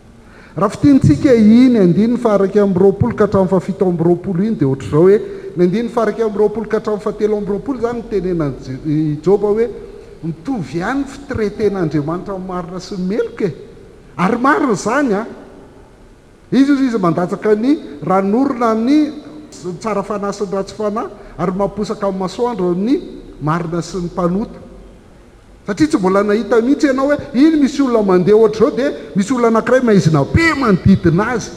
Raha fitiantsika iny andiny faraka amin'ny roapolo ka hatramin'ny fafito amby roapolo iny dia ohatr'izao hoe ny andiny faraka amin'ny roapolo ka hatramin'ny fahatelo amby roapolo zany ny tenenan'i Joba hoe mitovy ihany fitireten'Andriamanitra amin'ny marina sy ny meloka e. Ary marina zany izy mandatsaka ny ranorona ny tsara fanahy sy ny ratsy fanahy ary mamposaka amin'ny masoandro ny marina sy ny mpanota. Satria tsy mbola nahita mihitsy ianao hoe iny misy olona mandeha ohatr'izao dia misy olona anankiray maizina be manodidina azy,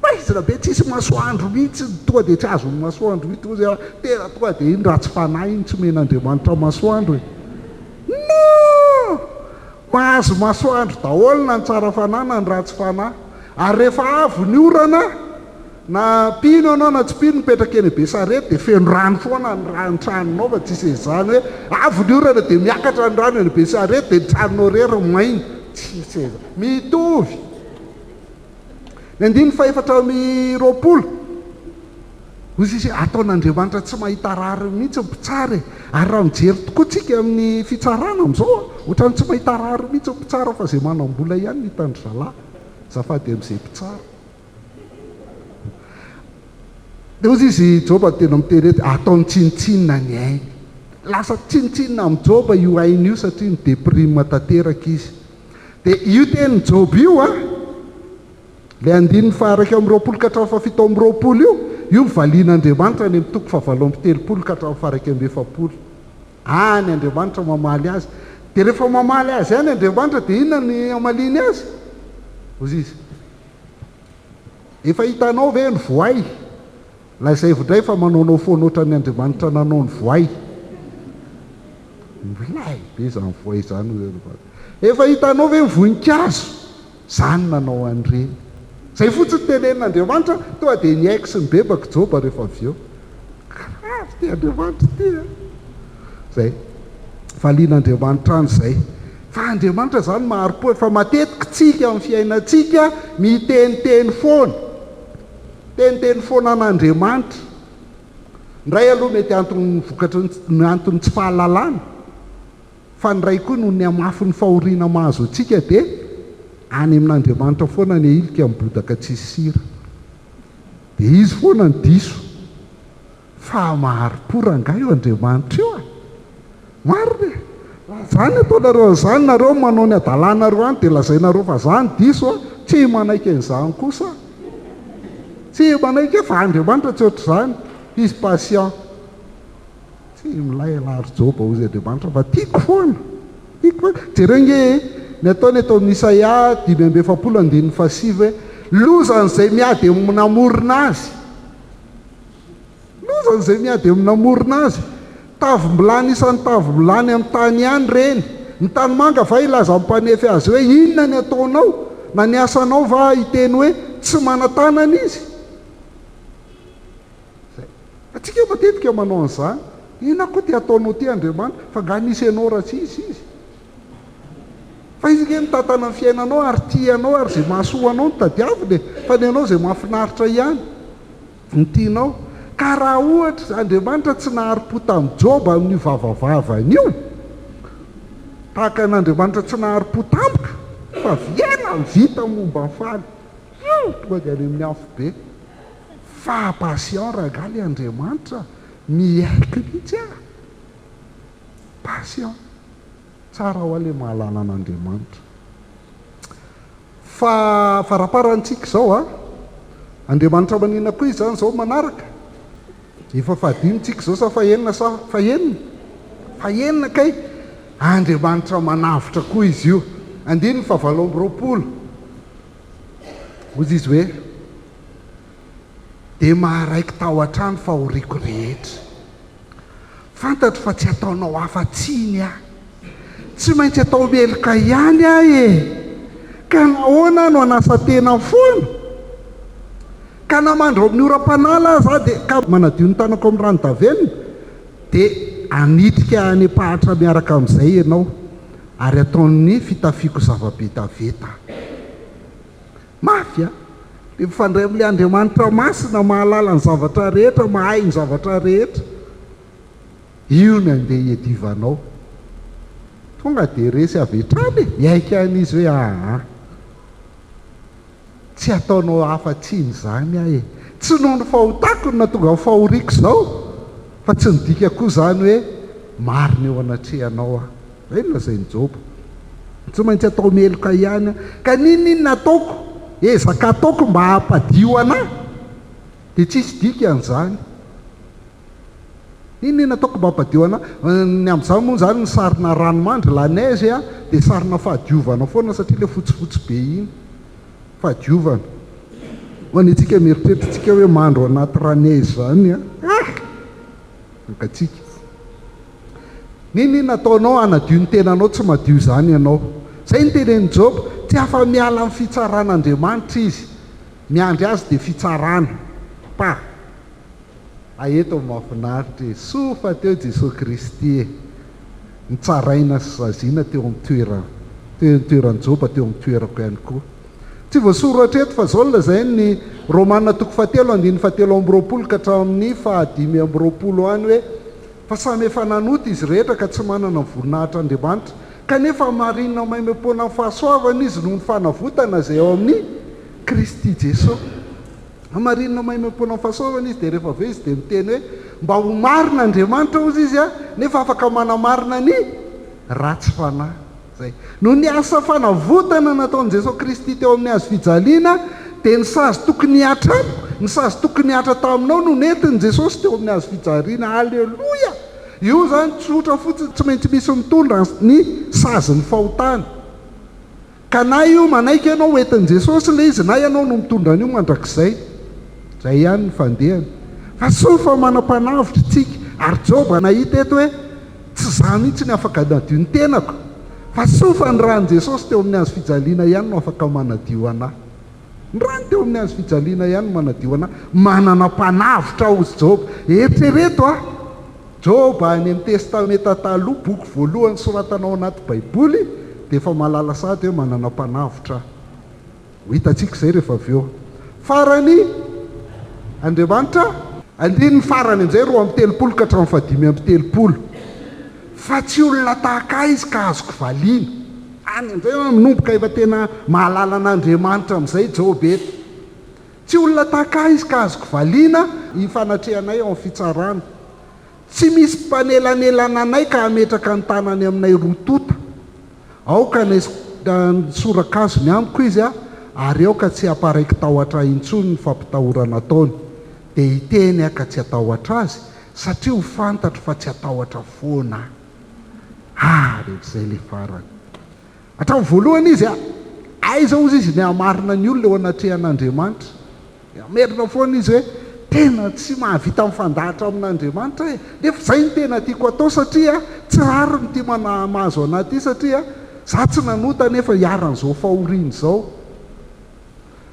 maizina be tsisy masoandro mihitsy, tonga dia tsy azo ny masoandro mihitsy ozy tena tonga dia iny ratsy fanahy iny tsy men'Andriamanitra masoandro e. No, mahazo masoandro daholo na ny tsara fanahy na ny ratsy fanahy. Ary rehefa avo ny orana na pino anao na tsy pino mipetraka eny be sarety dia feno rano foana ny tranonao, fa tsisy izany hoe avo ny orana dia miakatra ny rano eny be sarety dia ny tranonao rery mainy, tsisy eza mitovy. Ny andiny fahefatra amin'ny roapolo ozy izy ataon'Andriamanitra tsy mahita rary mihitsy mpitsara e. Ary raha mijery tokoa tsika amin'ny fitsarana amin'izao ohatrany tsy mahita rary mihitsy mpitsara fa izay manam-bola ihany ny hitandry zalahy zafady amin'izay mpitsara. Dia ozy izy Joba tena miteny hoe ataony tsinitsinina ny ainy, lasa tsinitsinina amin'ny Joba io ainy io satria ny déprime tanteraka izy. Dia io teny Joba io ilay andiny faharaka amin'ny roapolo ka hatramin'ny fafito amby roapolo io mivalian'Andriamanitra ny mitoko fahavalo amby telopolo ka hatramin'ny faharaka amby efapolo. Any Andriamanitra mamaly azy. Dia rehefa mamaly azy any Andriamanitra dia inona ny amaliny azy? Ozy izy efa hitanao ve ny voay? Lazay vondray fa manaonao foana ohatran'ny Andriamanitra nanao ny voay. Milay be zany voay zany. Efa hitanao ve ny voninkazo? Zany nanao an'ireny. Zay fotsiny tenen'Andriamanitra toa dia ny aiko sy ny bebaka Joba rehefa avy eo. Kravy ty Andriamanitra ty zay valian'Andriamanitra any zay. Fa Andriamanitra zany maharo-po fa matetika tsika amin'ny fiainantsika miteniteny foana, teniteny foana an'Andriamanitra. Ndray aloha mety antony vokatra ny antony tsy fahalalana, fa ny ray koa noho ny amafy ny fahoriana mahazo antsika dia any amin'Andriamanitra foana ny ilika mibodaka tsisy sira. Dia izy foana ny diso, fa maharo-po rangahy io Andriamanitra io marina. Zany ataonareo an'izany nareo manao ny adalanareo any dia lazainareo fa zany diso tsy manaiky an'izany kosa, tsy manaiky fa Andriamanitra tsy ohatr'izany, izy patient. Tsy milay alary Joba ozy Andriamanitra fa tiako foana, tiako foana. Jerenge ny ataony eto amin'ny Isaia 5:7 lozan'izay miady amin'namorona azy, lozan'izay miady amin'namorona azy. Tavombilany isan'ny tavombilany amin'ny tany ihany reny. Ny tany manga va ilaza ampanefy azy hoe inona ny ataonao na ny asanao va hiteny hoe tsy mana-tanana izy. Atsika matetika manao an'izany, inona koa ty ataonao ty Andriamanitra, fa nga nisy ianao raha tsy izy. Fa izy ke mitantana ny fiainanao ary tianao ary zay mahasoa anao ny tadiaviny, fa ny anao zay mahafinaritra ihany. ny tianao. Ka raha ohatra Andriamanitra tsy nahary-po tamin'ny Joba amin'ny vavavavany io, tahaka n'Andriamanitra tsy nahary-po tampoka, fa viena vita momba faly tonga dia any amin'ny afo be. Fa patient ragaly Andriamanitra miaiky mihitsy patient. Tsara ho ale mahalala an'Andriamanitra. Fa faraparantsika zao Andriamanitra manina koa izy zany zao manaraka. Efa fahadimitsika zao sa fahenina sa fahenina? Fahenina kay Andriamanitra manavitra koa izy io. Andiny fa 7 ozy izy hoe dia maharaiky tao an-trano fa horiako rehetra. Fantatro fa tsy ataonao afa-tsiny tsy maintsy atao meloka ihany ka nahoana no anasa tena foana, ka namandro amin'ny oram-panala za dia ka manadio ny tanako amin'ny rano-davenina dia anitrika any pahatra miaraka amin'izay ianao ary ataony fitafiako zava-betaveta. Mafy dia mifandray amin'ilay Andriamanitra masina mahalala ny zavatra rehetra, mahay ny zavatra rehetra. Io ny andeha hiadivanao. Tonga dia resy avy hatrany miaiky an'izy hoe tsy ataonao afa-tsiny zany tsy noho ny fahotako no natonga fahoriako zao, fa tsy nidika koa zany hoe marina eo anatrehanao zay no lazain'ny Joba. Tsy maintsy atao meloka ihany ka ninona ataoko? Ezaka ataoko mba hampadio anahy, dia tsisy dika an'izany. Ninona ataoko mba hampadio anahy? Ny amin'izany moa zany ny sarina ranomandry la neige dia sarina fahadiovana foana satria ilay fotsifotsy be iny fahadiovana. Ho anitsika mieritreritsika hoe mandro anaty raneige zany ankatsika. Ninona ataonao hanadio ny tenanao tsy madio zany ianao? Zay ny tenen'ny Joba, tsy afa miala amin'ny fitsaran'Andriamanitra izy, miandry azy dia fitsarana. Eto mahafinaritra sofa teo Jesoa Kristy nitsaraina sy zaziana teo amin'ny toeran'ny Joba, teo amin'ny toerako ihany koa. Tsy voasoratra eto fa zao lazainy ny Romanina 7:7 ka hatramin'ny 5:20 any hoe fa samy efa nanota izy rehetra ka tsy manana ny voninahitr'Andriamanitra, kanefa Marina maimam-poana amin'ny fahasoavana izy noho ny fanavotana izay ao amin'ny Kristy Jesoa. Marina maimam-poana amin'ny fahasoavana izy dia rehefa avy izy dia miteny hoe mba ho marina Andriamanitra ozy izy nefa afaka manamarina ny ratsy fanahy. Zay no ny asa fanavotana nataon'i Jesoa Kristy teo amin'ny hazo fijaliana dia ny sazy tokony hatra, ny sazy tokony hatra taminao no nentin'i Jesosy teo amin'ny hazo fijaliana. Aleloia! Io zany tsotra fotsiny, tsy maintsy misy mitondra ny sazy ny fahotany. Ka na io manaiky ianao entin'i Jesosy ilay izy, na ianao no mitondra an'io mandrakizay. Zay ihany ny fandehany. Fa sofa manam-panavitra tsika, ary Joba nahita eto hoe tsy za mihitsy ny afaka hanadio ny tenako, fa sofa ny ran'i Jesosy teo amin'ny hazo fijaliana ihany no afaka manadio anahy. Ny rano teo amin'ny hazo fijaliana ihany no manadio anahy. Manana mpanavitra ozy Joba. Eritrereto Joba any amin'ny testamenta taloha, boky voalohany soratanao anaty Baiboly, dia efa malala sady hoe manana mpanavitra. Ho hitantsika izay rehefa avy eo. Farany Andriamanitra, andiny ny farany amin'izay 2:30 ka hatramin'ny 5:30. Fa tsy olona tahaka izy ka azoko valiana. Any amin'izay minomboka efa tena mahalala an'Andriamanitra amin'izay Joba eto. Tsy olona tahaka izy ka azoko valiana hifanatrehanay ao amin'ny fitsarana. Tsy misy mpanelanelana anay ka hametraka ny tanany aminay rotota. Aoka ny sorakazony amiko izy ary aoka tsy haparaiky tahotra intsony ny fampitahorana ataony. Dia hiteny ka tsy atahotra azy satria ho fantatro fa tsy atahotra foana. Rehetr'izay le farany. Hatramin'ny voalohany izy aiza ozy izy ny hamarina ny olona eo anatrehan'Andriamanitra. Merina foana izy hoe tena tsy mahavita mifandahatra amin'Andriamanitra nefa izay ny tena tiako atao satria tsy rary ny tia mahazo anaty satria za tsy nanota nefa hiaran'izao fahoriana izao.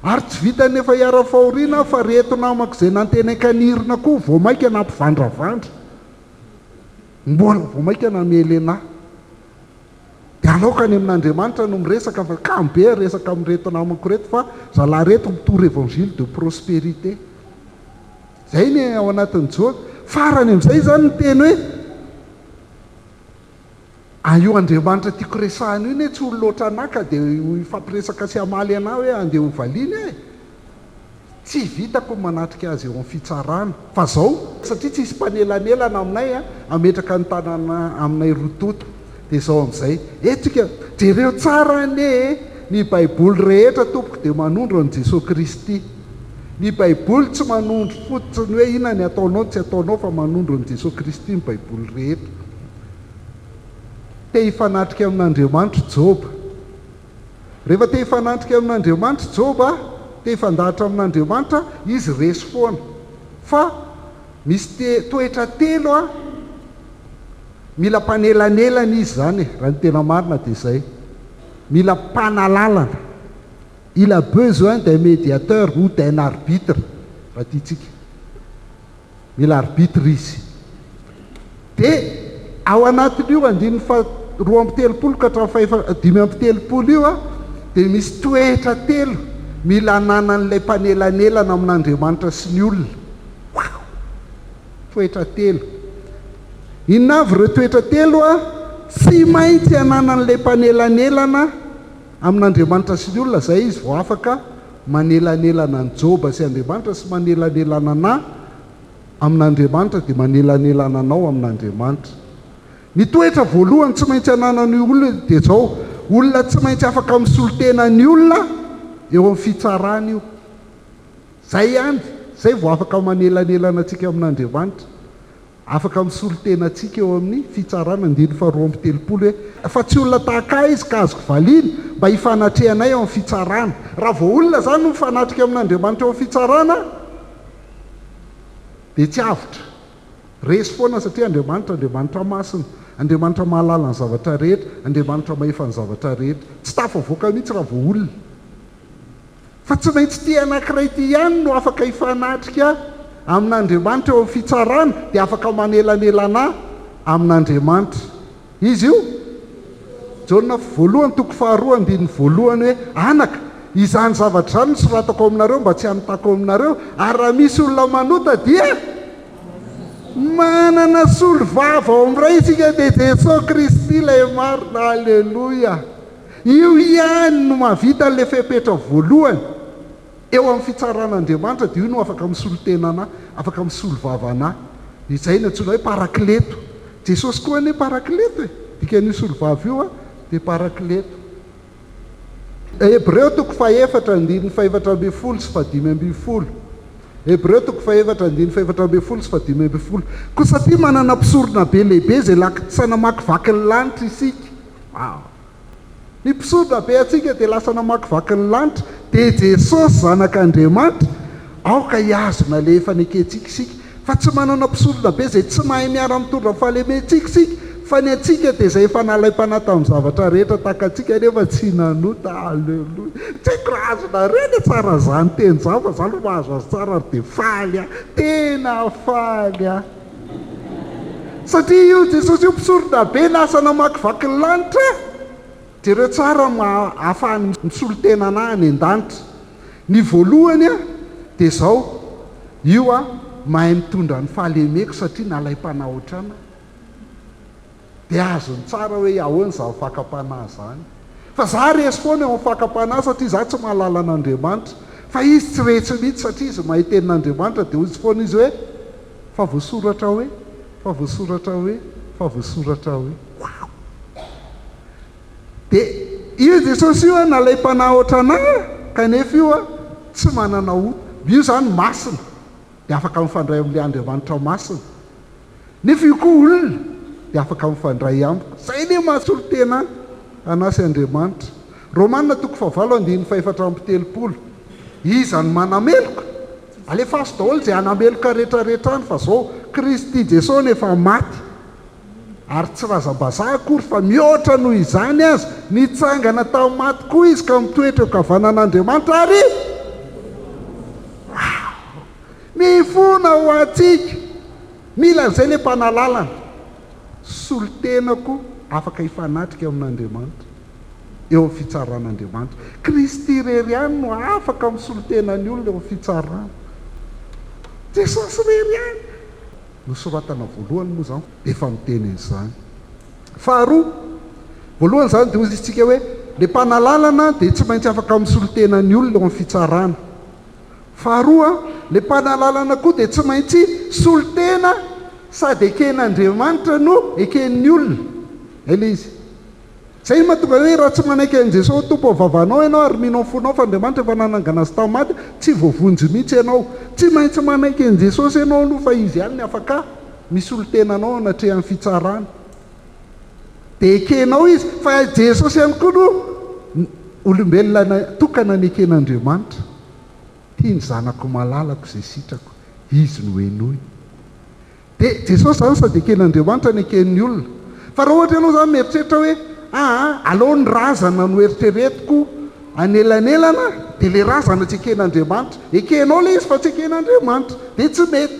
Ary tsy vita nefa hiara fahoriana fa reto namako izay nantenenkanirina koa vao mainka nampivandravandra. Mbola vao mainka namely anahy. Dia aloka any amin'Andriamanitra no miresaka fa kambe resaka amin'reto namako reto fa zalahy reto mitory évangile de prospérité. zay ny ao anatin'ny Jesoa. Farany amin'izay zany ny teny hoe io Andriamanitra tiako resahana io ne tsy olo loatra anaka dia ifampiresaka sy amaly anao hoe andeha hovaliany e. Tsy vitako manatrika azy eo amin'ny fitsarana fa zao satria tsy isy mpanelanelana aminay ametraka ny tanana aminay rototo. Dia zao amin'izay etsika jereo tsara ny baiboly rehetra tompoko dia manondro an' Jesoa Kristy. Ny baiboly tsy manondro fotsiny hoe inona ny ataonao tsy ataonao fa manondro an' Jesoa Kristy ny baiboly rehetra. Te hifanatrika amin'Andriamanitra Joba. Rehefa te hifanatrika amin'Andriamanitra Joba, te hifandahatra amin'Andriamanitra, izy resy foana. Fa misy toetra telo mila mpanelanelana izy zany raha ny tena marina dia izay. Mila mpanalalana. Il a besoin d'un médiateur ou d'un arbitre. Raha tiantsika. Mila arbitre izy. Dia ao anatin'io 2:30 ka hatramin'ny 5:30 io dia misy toetra telo mila ananan'ilay mpanelanelana amin'Andriamanitra sy ny olona. Toetra telo. Inona avy ireo toetra telo tsy maintsy ananan'ilay mpanelanelana amin'Andriamanitra sy ny olona, zay izy vao afaka manelanelana ny Joba sy Andriamanitra sy manelanelana amin'Andriamanitra dia manelanelana anao amin'Andriamanitra. Ny toetra voalohany tsy maintsy ananan'ny olona dia zao, olona tsy maintsy afaka misolotena ny olona eo amin'ny fitsarana io. Zay ihany, zay vao afaka manelanelana antsika amin'Andriamanitra. Afaka misolotena antsika eo amin'ny fitsarana 2:30 hoe fa tsy olona tahaka izy ka azoko valiana mba hifanatrehanay eo amin'ny fitsarana. Raha vao olona zany no mifanatrika amin'Andriamanitra eo amin'ny fitsarana dia tsy avitra. Resy foana satria Andriamanitra masina, Andriamanitra mahalala ny zavatra rehetra, Andriamanitra mahefa ny zavatra rehetra. Tsy tafavoaka mihitsy raha vao olona. Fa tsy maintsy ty anankiray ty ihany no afaka hifanatrika amin'Andriamanitra eo amin'ny fitsarana dia afaka manelanelana amin'Andriamanitra. Izy io Jaona 1:2 hoe anaka izany zavatra zany soratako aminareo mba tsy hanotako aminareo, ary raha misy olona manota dia manana solo vava ao amin'ray isika dia Jesoa Kristy ilay marina. Alleloia. Io ihany no mahavita n'ilay fepetra voalohany eo amin'ny fitsaran'Andriamanitra dia io no afaka misolotena anahy, afaka misolo vava anahy. Izay no antsoina hoe parakleto. Jesosy koa ny parakleto e. Dikan'io solo vava io dia parakleto. Hebreo 4:4-5:12 sy 5:12. Hebreo 4:4-5:12 sy 5:12. Koa satria manana mpisorona be lehibe izay lasa namakivaky ny lanitra isika. Ny mpisorona be atsika dia lasa namakivaky ny lanitra dia Jesosy zanak'Andriamanitra aoka hiazona ilay efa nekentsika isika. Fa tsy manana mpisorona be izay tsy mahay miara-mitondra fahalementsika isika, fa ny atsika dia izay efa nalaim-pana tamin'ny zavatra rehetra tahaka atsika nefa tsy nanota. Alleloia. Tsy haiko raha azonareo tsara zany teny zava zany mahazo azy tsara dia faly tena faly satria io Jesosy io mpisorona be lasa namakivaky ny lanitra. Jereo tsara ahafahany misolotena anahy any an-danitra. Ny voalohany dia zao io mahay mitondra ny fahalemeko satria nalaim-pana ohatrana. Dia azony tsara hoe ahoana za fakam-panahy zany. Fa za resy foana eo amin'ny fakam-panahy satria za tsy mahalala an'Andriamanitra. Fa izy tsy retsy mihitsy satria izy mahay tenin'Andriamanitra dia izy foana izy hoe fa voasoratra hoe, fa voasoratra hoe, fa voasoratra hoe. Dia io Jesosy io nalaim-panahy ohatranahy kanefa io tsy manana ho. Io zany masina dia afaka mifandray amin'ilay Andriamanitra masina. Nefa io koa olona dia afaka mifandray amiko. Zay ne mahasolotena anasy Andriamanitra. Romanina 9:4-5:13. Izany manameloko. Alefaso daholo izay anameloka rehetrarehetra any fa zao Kristy Jesoa nefa maty. Ary tsy razam-bazaha akory fa mihoatra noho izany azy nitsangana tamin'ny maty koa izy ka mitoetra eo kavanan'Andriamanitra ary mifona ho atsika. Mila an'izay ilay mpanalalana. Solotenako afaka hifanatrika amin'Andriamanitra eo amin'ny fitsaran'Andriamanitra. Kristy rery ihany no afaka misolotena ny olona eo amin'ny fitsarana. Jesosy rery any nosoratana voalohany moa zao dia efa miteny an'izany. Faharoa, voalohany zany dia ozy isika hoe le mpanalalana dia tsy maintsy afaka misolotena ny olona eo amin'ny fitsarana. Faharoa, le mpanalalana koa dia tsy maintsy solotena sady eken'Andriamanitra no eken'ny olona. Ilay izy. Zay mahatonga hoe raha tsy manaiky an'i Jesosy tompo avavanao ianao ary minao fonao fa Andriamanitra efa nanangana azy tamaty, tsy voavonjy mihitsy ianao. Tsy maintsy manaiky an'i Jesosy ianao no fa izy ihany ny afaka misolotenanao anatrehan'ny fitsarana. Dia ekenao izy, fa Jesosy ihany koa no olombelona tokana ny eken'Andriamanitra. Tia ny zanako malalako izay sitrako, izy no henoy. Dia Jesosy zany sady eken'Andriamanitra ny eken'ny olona. Fa raha ohatra ianao zany mieritreritra hoe aleo ny razana no eritreretiko anelanelana, dia le razana tsy eken'Andriamanitra. Ekenao le izy fa tsy eken'Andriamanitra, dia tsy mety.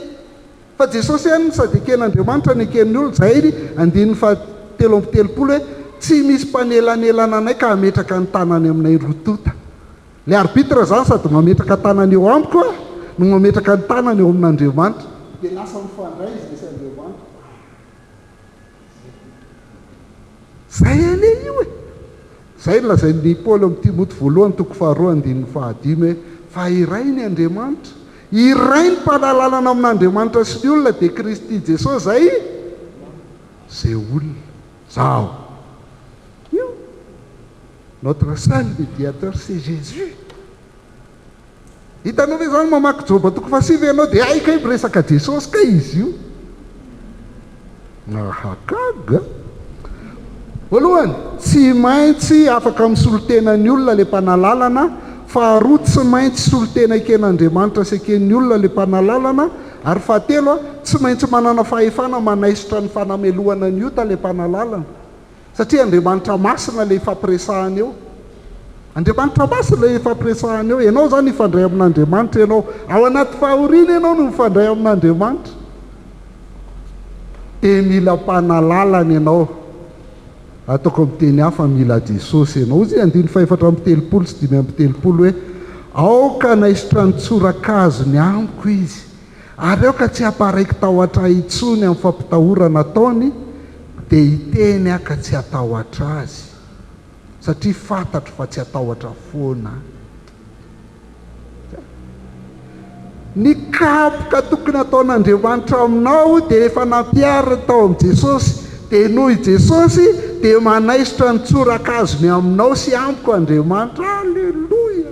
Fa Jesosy ihany sady eken'Andriamanitra ny eken'ny olona. Zay andininy fahatelo amby telopolo hoe tsy misy mpanelanelana anay ka hametraka ny tanany aminay rotota. Le arbitra zany sady mametraka tanany eo amiko no mametraka ny tanany eo amin'Andriamanitra. Dia lasa mifandray izy misy Andriamanitra. Zay ane io e. Zay lazain'ny Paoly amin'ny Timoty voalohany toko 2:5 hoe fa iray ny Andriamanitra, iray ny mpanalalana amin'Andriamanitra sy ny olona dia Kristy Jesosy zay olona. Zao. Io. Notre seul mediateur c'est Jésus. Hitanao ve zany mamaky Joba toko 5 ianao dia aika miresaka Jesosy ka izy io. Nahakaga. Voalohany, tsy maintsy afaka misolotena ny olona le mpanalalana. Faharoa, tsy maintsy solotena eken'Andriamanitra sy eken'ny olona le mpanalalana. Ary fahatelo, tsy maintsy manana fahefana manaisitra ny fanamelohana ny ota le mpanalalana. Satria Andriamanitra masina le ifampiresahana eo. Andriamanitra masina le ifampiresahana eo. Ianao zany ifandray amin'Andriamanitra ianao. Ao anaty fahoriana ianao no mifandray amin'Andriamanitra. Dia mila mpanalalana ianao. Ataoko amin'ny teny hafa mila Jesosy ianao. Izy andiny 4:30 sy 5:30 hoe aoka naisitra ny tsorakazony amiko izy, ary aoka tsy hamparaiki tahotra intsony amin'ny fampitahorana ataony, dia hiteny aka tsy hatahotra azy, satria fantatro fa tsy hatahotra foana. Ny kapoka tokony ataon'Andriamanitra aminao dia efa nampiarina tao amin'ny Jesosy. Dia noho Jesosy dia manaisitra ny tsorakazony aminao sy amiko Andriamanitra. Alleluia.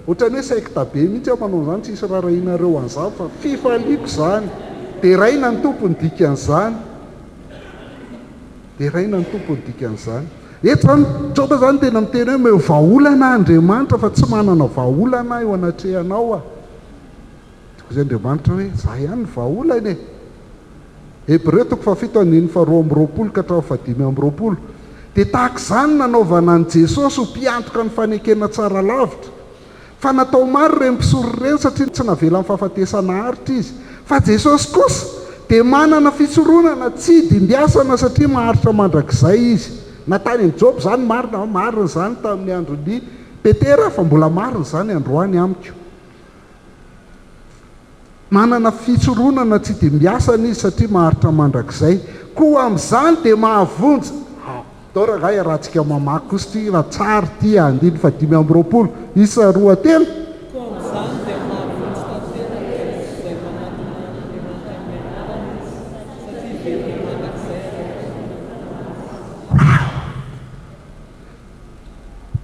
Ohatrany hoe saikita be mihitsy aho manao zany, tsy isy rarahinareo an'izany fa fifaliako zany. Dia raina ny tompony dikan'izany. Dia raina ny tompony dikan'izany. Eto zany Joba zany tena miteny hoe vahaolana Andriamanitra fa tsy manana vahaolana eo anatrehanao a. Izay Andriamanitra hoe za ihany vahaolana e. Hebreo 7:2-20 dia tahaka izany nanaovana ny Jesosy ho mpiantoka ny fanekena tsara lavitra. Fa natao maro ireny mpisory ireny satria tsy navela amin'ny fahafatesana aritra izy. Fa Jesosy kosa dia manana fisoronana tsy dimbiasana satria maharitra mandrakizay izy. Natany amin'ny Joba zany marina zany tamin'ny andron'ny Petera, fa mbola marina zany androany amiko. Manana fisoronana tsy dimbiasana izy satria maharitra mandrakizay. Koa amin'izany dia mahavonjy. Dora ngay rahantsika mamaky kosa ty raha tsara ty andiny 5:20 isa 2:3.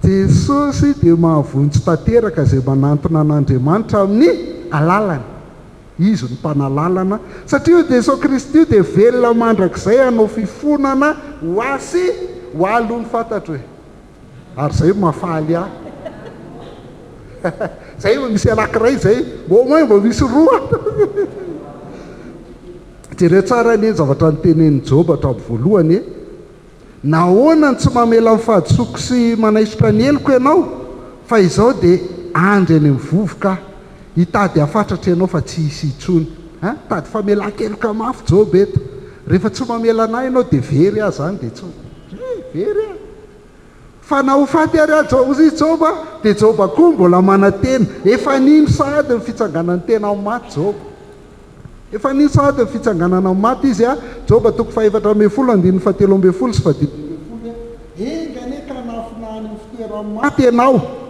Jesosy dia mahavonjy tanteraka izay manantona an'Andriamanitra amin'ny alalany. Izy ny mpanalalana, satria Jesoa Kristy dia velona mandrakizay hanao fifonana ho asy ho alony fantatro hoe. Ary zay mafaly ahy. Zay misy anankiray zay, mbo misy roa. Jereo tsara ny zavatra nytenen'ny Joba hatramin'ny voalohany. Nahoana ny tsy mamela amin'ny fahadisoko sy manaisitra ny eloko ianao, fa izao dia andry any amin'ny vovoka. Hitady hafatratra ianao fa tsy hisy intsony. Tady famela-keloka mafy Joba eto. Rehefa tsy mamela anahy ianao dia very ahy zany dia tsy very ahy. Fa na ho faty ary ahy Joba, dia Joba koa mbola manantena. Efa nino sahady ny fitsanganan'ny tena amin'ny maty Joba. efa nisady fitsanganana maty izy a Joba toko 4:10 andininy 7:10 sy 10:10 engane ka nafinany fitoeranmaty ianao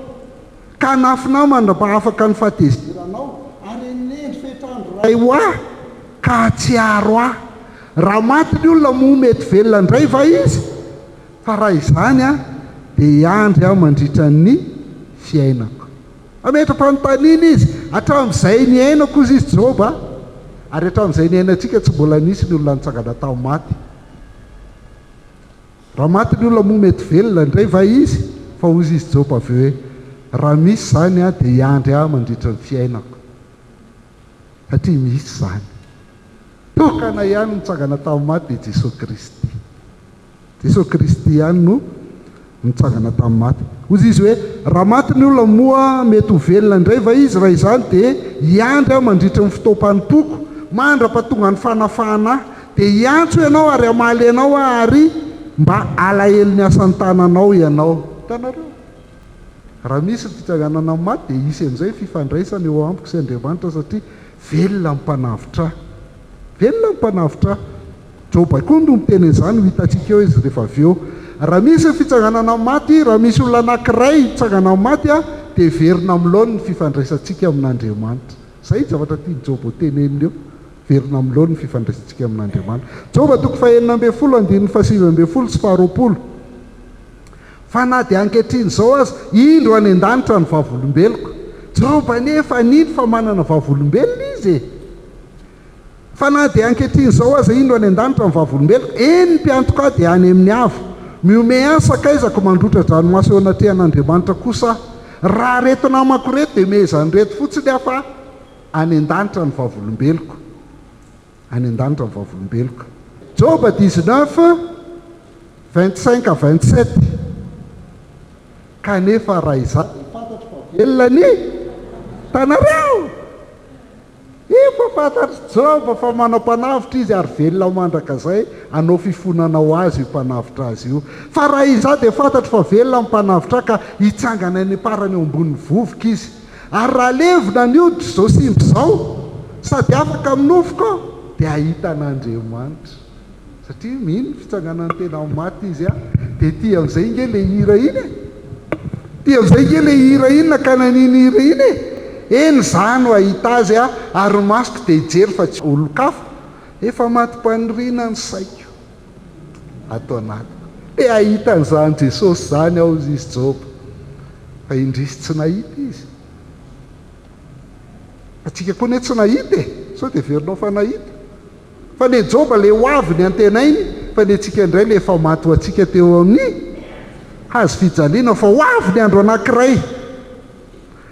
ka nafina mandrapa afaka ny fateziranao ary nendry fetrandro ray hoa ka tsy aro ah raha maty ny olona mo mety velona indray va izy fa raha izany a dia iandry a mandritra ny fiainako ametra-panontaniana izy hatramin'izay ny ainako izy Joba ary hatramin'izay ny ainatsika tsy mbola nisy ny olona nitsangana tamin'ny maty raha maty ny olona mo mety velona indray va izy fa ozy izy Joba avy hoe raha misy zany a dia iandry a mandritra ny fiainako satria misy zany tokana ihany nitsangana tamin'ny maty dia Jesoa Kristy Jesoa Kristy ihany no nitsangana tamin'ny maty ozy izy hoe raha maty ny olona moa mety ho velona indray va izy raha izany dia iandry a mandritra ny fitoam-panompoko mandrapatonga ny fanafahana dia iantso ianao ary amaly ianao ary mba alahelo ny asan'ny tananao ianao tanareo raha misy fitsanganana maty dia isy amin'izay fifandraisana eo amiko sy Andriamanitra satria velona mpanavitra velona mpanavitra Joba koa no miteny izany ho hitantsika eo izy rehefa avy eo raha misy fitsanganana maty raha misy olona anankiray hitsangana maty a dia verina amin'loany ny fifandraisantsika amin'Andriamanitra zay zavatra tia Joba teneniny eo verina amin'loany ny fifandraisantsika amin'Andriamanitra Joba toko 4:10 andininy 7:10 sy 20 fa na dia ankehitriny zao azy indro any an-danitra ny vavolombeloko Joba nefa nino fa manana vavolombelona izy fa na dia ankehitriny zao azy indro any an-danitra ny vavolombeloko eny ny mpiantoka dia any amin'ny avo miome asa kaizako mandrotra dranomaso eo anatrehan'Andriamanitra kosa raha reto namako reto dia mezany reto fotsiny afa any an-danitra ny vavolombeloko any an-danitra ny vavolombeloko Joba 19:25-27 kanefa raha izany fantatro fa velona ny tanareo efa fantatry Joba fa manam-panavitra izy ary velona mandraka zay anao fifonana ho azy io mpanavitra azy io fa raha iza dia fantatro fa velona mpanavitra ka hitsangana ny parany eo ambonin'ny vovoka izy ary raha levona ny oditra zao simby zao sady afaka aminofoko dia ahitan'Andriamanitra satria mino fitsanganany tena maty izy a dia tia amin'izay nge le hira iny tia amin'izay nge le hira iny nakananiny hira iny eny zany ho ahita azy a ary masoko dia hijery fa tsy olon-kafa efa matim-paniriana ny saiko ato anaty dia ahitan'izany Jesosy zany ao izy Joba fa indrisy tsy nahita izy atsika koa ne tsy nahita sao dia verinao fa nahita fa ne Joba le ho avy ny antenainy fa ne tsika indray le efa maty ho atsika teo amin'ny hazo fijaliana fa ho avy ny andro anankiray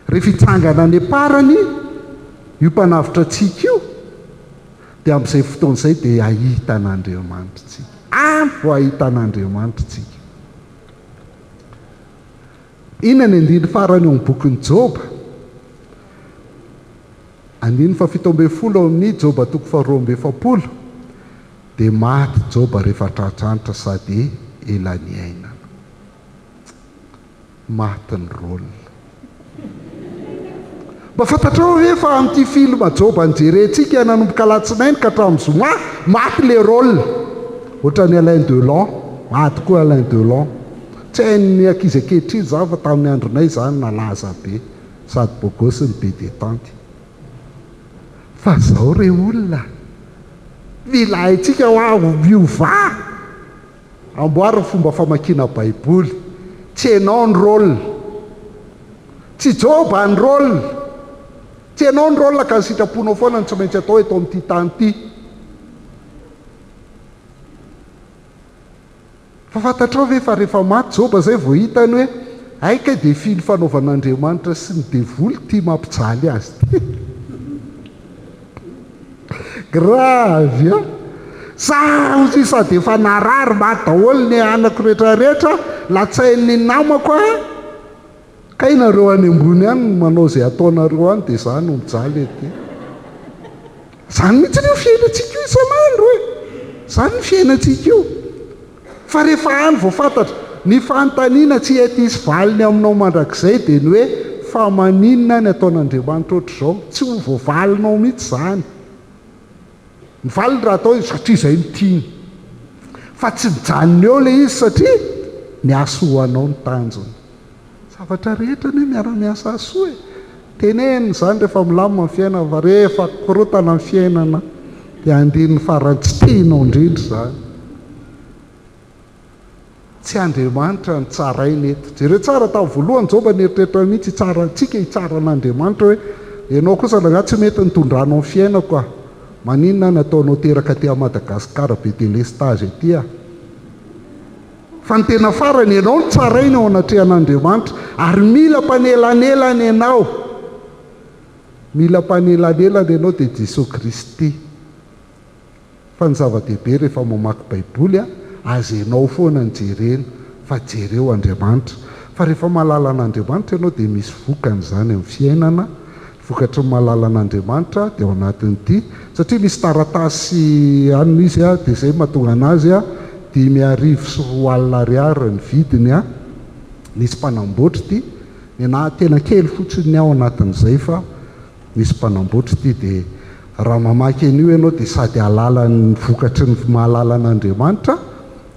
rehefa hitsangana ny parany io mpanavitra atsika io dia amin'izay fotoan'izay dia ahitan'Andriamanitra tsika andro ahitan'Andriamanitra tsika inona ny andiny farany eo amin'ny bokin'ny Joba andiny 7:10 amin'ny Joba toko 2:7 dia maty Joba rehefa tratranitra sady ela ny ainana maty ny rôlina mba fantatrao hoe fa amin'ity filma Joba nijerentsika nanomboka alatsinainy ka hatramin'ny zoma maty le rôlina ohatran'ny Alain Delon maty koa Alain Delon tsy hain'ny ankizy ankehitriny zany fa tamin'ny andronay zany nalaza be sady bogosy ny be detante fa zao re olona mila haintsika ho avy miova amboary fomba famakiana baiboly tsy ianao ny rôlina tsy Joba ny rôlina tsy ianao ny rôlina ka ny sitraponao foana ny tsy maintsy atao eto amin'ity tany ity fa fantatrao ve fa rehefa maty Joba zay vao hitany hoe aika dia finy fanaovan'Andriamanitra sy ny devoly tia mampijaly azy ty gravy a sahozy sady efa narary maty daholo ny anako rehetrarehetra latsain'ny namako a ka inareo any ambony any manao zay ataonareo any dia zany ho mijaly ety zany mihitsy ny fiainantsika io isan'andro e zany ny fiainantsika io fa rehefa any vao fantatra ny fanontaniana tsy ety isy valiny aminao mandrakizay dia ny hoe fa maninona ny ataon'Andriamanitra ohatr'izao tsy ho voavalinao mihitsy zany Mivaly raha atao izy satria izay ny tiany. Fa tsy mijanona eo ilay izy satria niasoanao ny tanjony. Zavatra rehetra ny miara-miasa asoa e. Teneny izany rehefa milamina ny fiainana, fa rehefa korotana ny fiainana dia andininy farany tsy tianao indrindra izany. Tsy Andriamanitra ny tsarainy eto. Jereo tsara tamin'ny voalohany Joba nieritreritra mihitsy tsika hitsaran'Andriamanitra hoe ianao kosa raha tsy mety nitondranao ny fiainako a. Maninona nataonao teraka ty Madagasikara be délestage etya. Fa ny tena farany ianao ny tsarainy ao anatrehan'Andriamanitra ary mila mpanelanelana ianao. Mila mpanelanelana ianao dia Jesoa Kristy. Fa ny zava-dehibe rehefa mamaky Baiboly a, azenao foana ny jerena fa jereo Andriamanitra. Fa rehefa mahalala an'Andriamanitra ianao dia misy vokany izany amin'ny fiainana. Vokatry ny mahalala an'Andriamanitra dia ao anatin'ity, satria misy taratasy anina izy a, dia izay mahatonga anazy a 5,4 ariary ny vidiny a. Misy mpanamboatra ity, na tena kely fotsiny ao anatin'izay fa misy mpanamboatra ity. Dia raha mamaky an'io ianao dia sady halala ny vokatry ny mahalala an'Andriamanitra,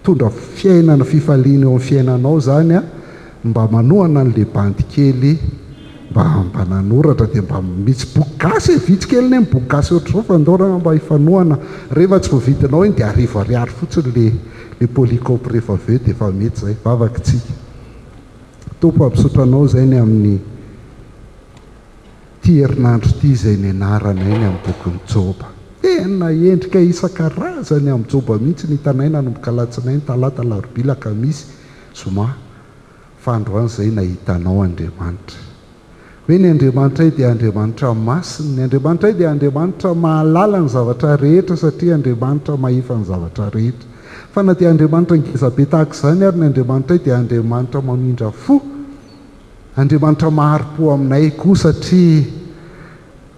tondra fiainana fifaliana eo amin'ny fiainanao zany a, mba manohana n'le bandy kely, mba nanoratra dia mba misy boky gasy vitsy kely ny boky gasy ohatr'izao fandorana mba hifanohana. Rehefa tsy voavidinao iny dia 10 ariary fotsiny le polycope rehefa avy eo dia efa mety zay, vavaka tsika. Tompo ampisotranao zay ny amin'ny ty herinandro ty izay ny anarana iny amin'ny bokin'ny Joba. Tena endrika isan-karazany amin'ny Joba mihitsy ny hitanaina nomboka alatsinainy, talata, alarobia, alakamisy, zoma. Fa androany izay nahitanao Andriamanitra. Hoe ny Andriamanitra dia Andriamanitra masina, ny Andriamanitra dia Andriamanitra mahalala ny zavatra rehetra satria Andriamanitra mahefa ny zavatra rehetra. Fa na dia Andriamanitra ngeza be tahaka izany ary ny Andriamanitra dia Andriamanitra mamindra fo. Andriamanitra mahari-po aminay koa satria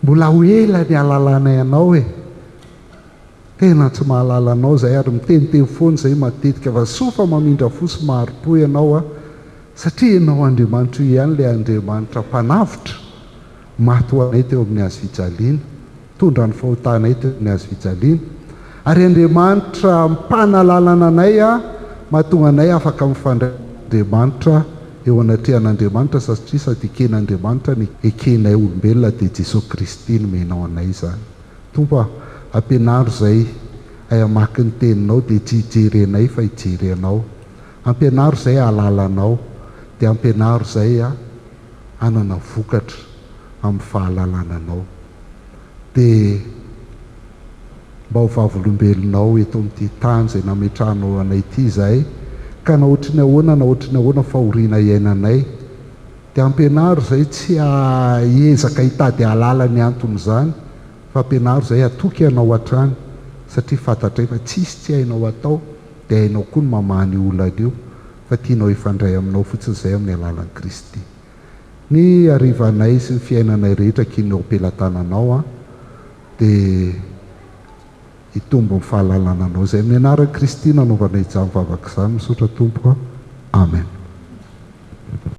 mbola ho ela ny alalana ianao e. Tena tsy mahalala anao izay ary miteniteny foana izay matetika fa soa fa mamindra fo sy mahari-po ianao a. Satria ianao Andriamanitra io ihany ilay Andriamanitra mpanavotra, maty ho anay teo amin'ny hazofijaliana, tondra ny fahotanay teo amin'ny hazofijaliana. Ary Andriamanitra mpanalalana anay a, mahatonga anay afaka mifandray Andriamanitra eo anatrehan'Andriamanitra satria sady eken'Andriamanitra ny ekenay olombelona dia Jesoa Kristy no menao anay izany. Tompo ampianaro izay ay amaky ny teninao dia tsy hijerenay fa hijerenao. Ampianaro izay halalanao dia ampianaro izay a anana vokatra amin'ny fahalalananao. Dia mba ho vavolombelonao eto amin'ity tany izay nametranao anay ity izay, ka na ohatry ny ahoana fahoriana iainanay, dia ampianaro izay tsy hiezaka hitady halala ny anton'izany, fa ampianaro izay atoky ianao hatrany satria fantatray fa tsisy tsy hainao atao dia hainao koa ny mamany olana io, fa tianao ifandray aminao fotsiny izay amin'ny alalan'i Kristy. Ny arivanay sy ny fiainanay rehetra kinao ampelantananao a, dia hitombo amin'ny fahalalananao izay amin'ny anaran'i Kristy nanaovanay izany vavaka izany misaotra Tompo. Amen.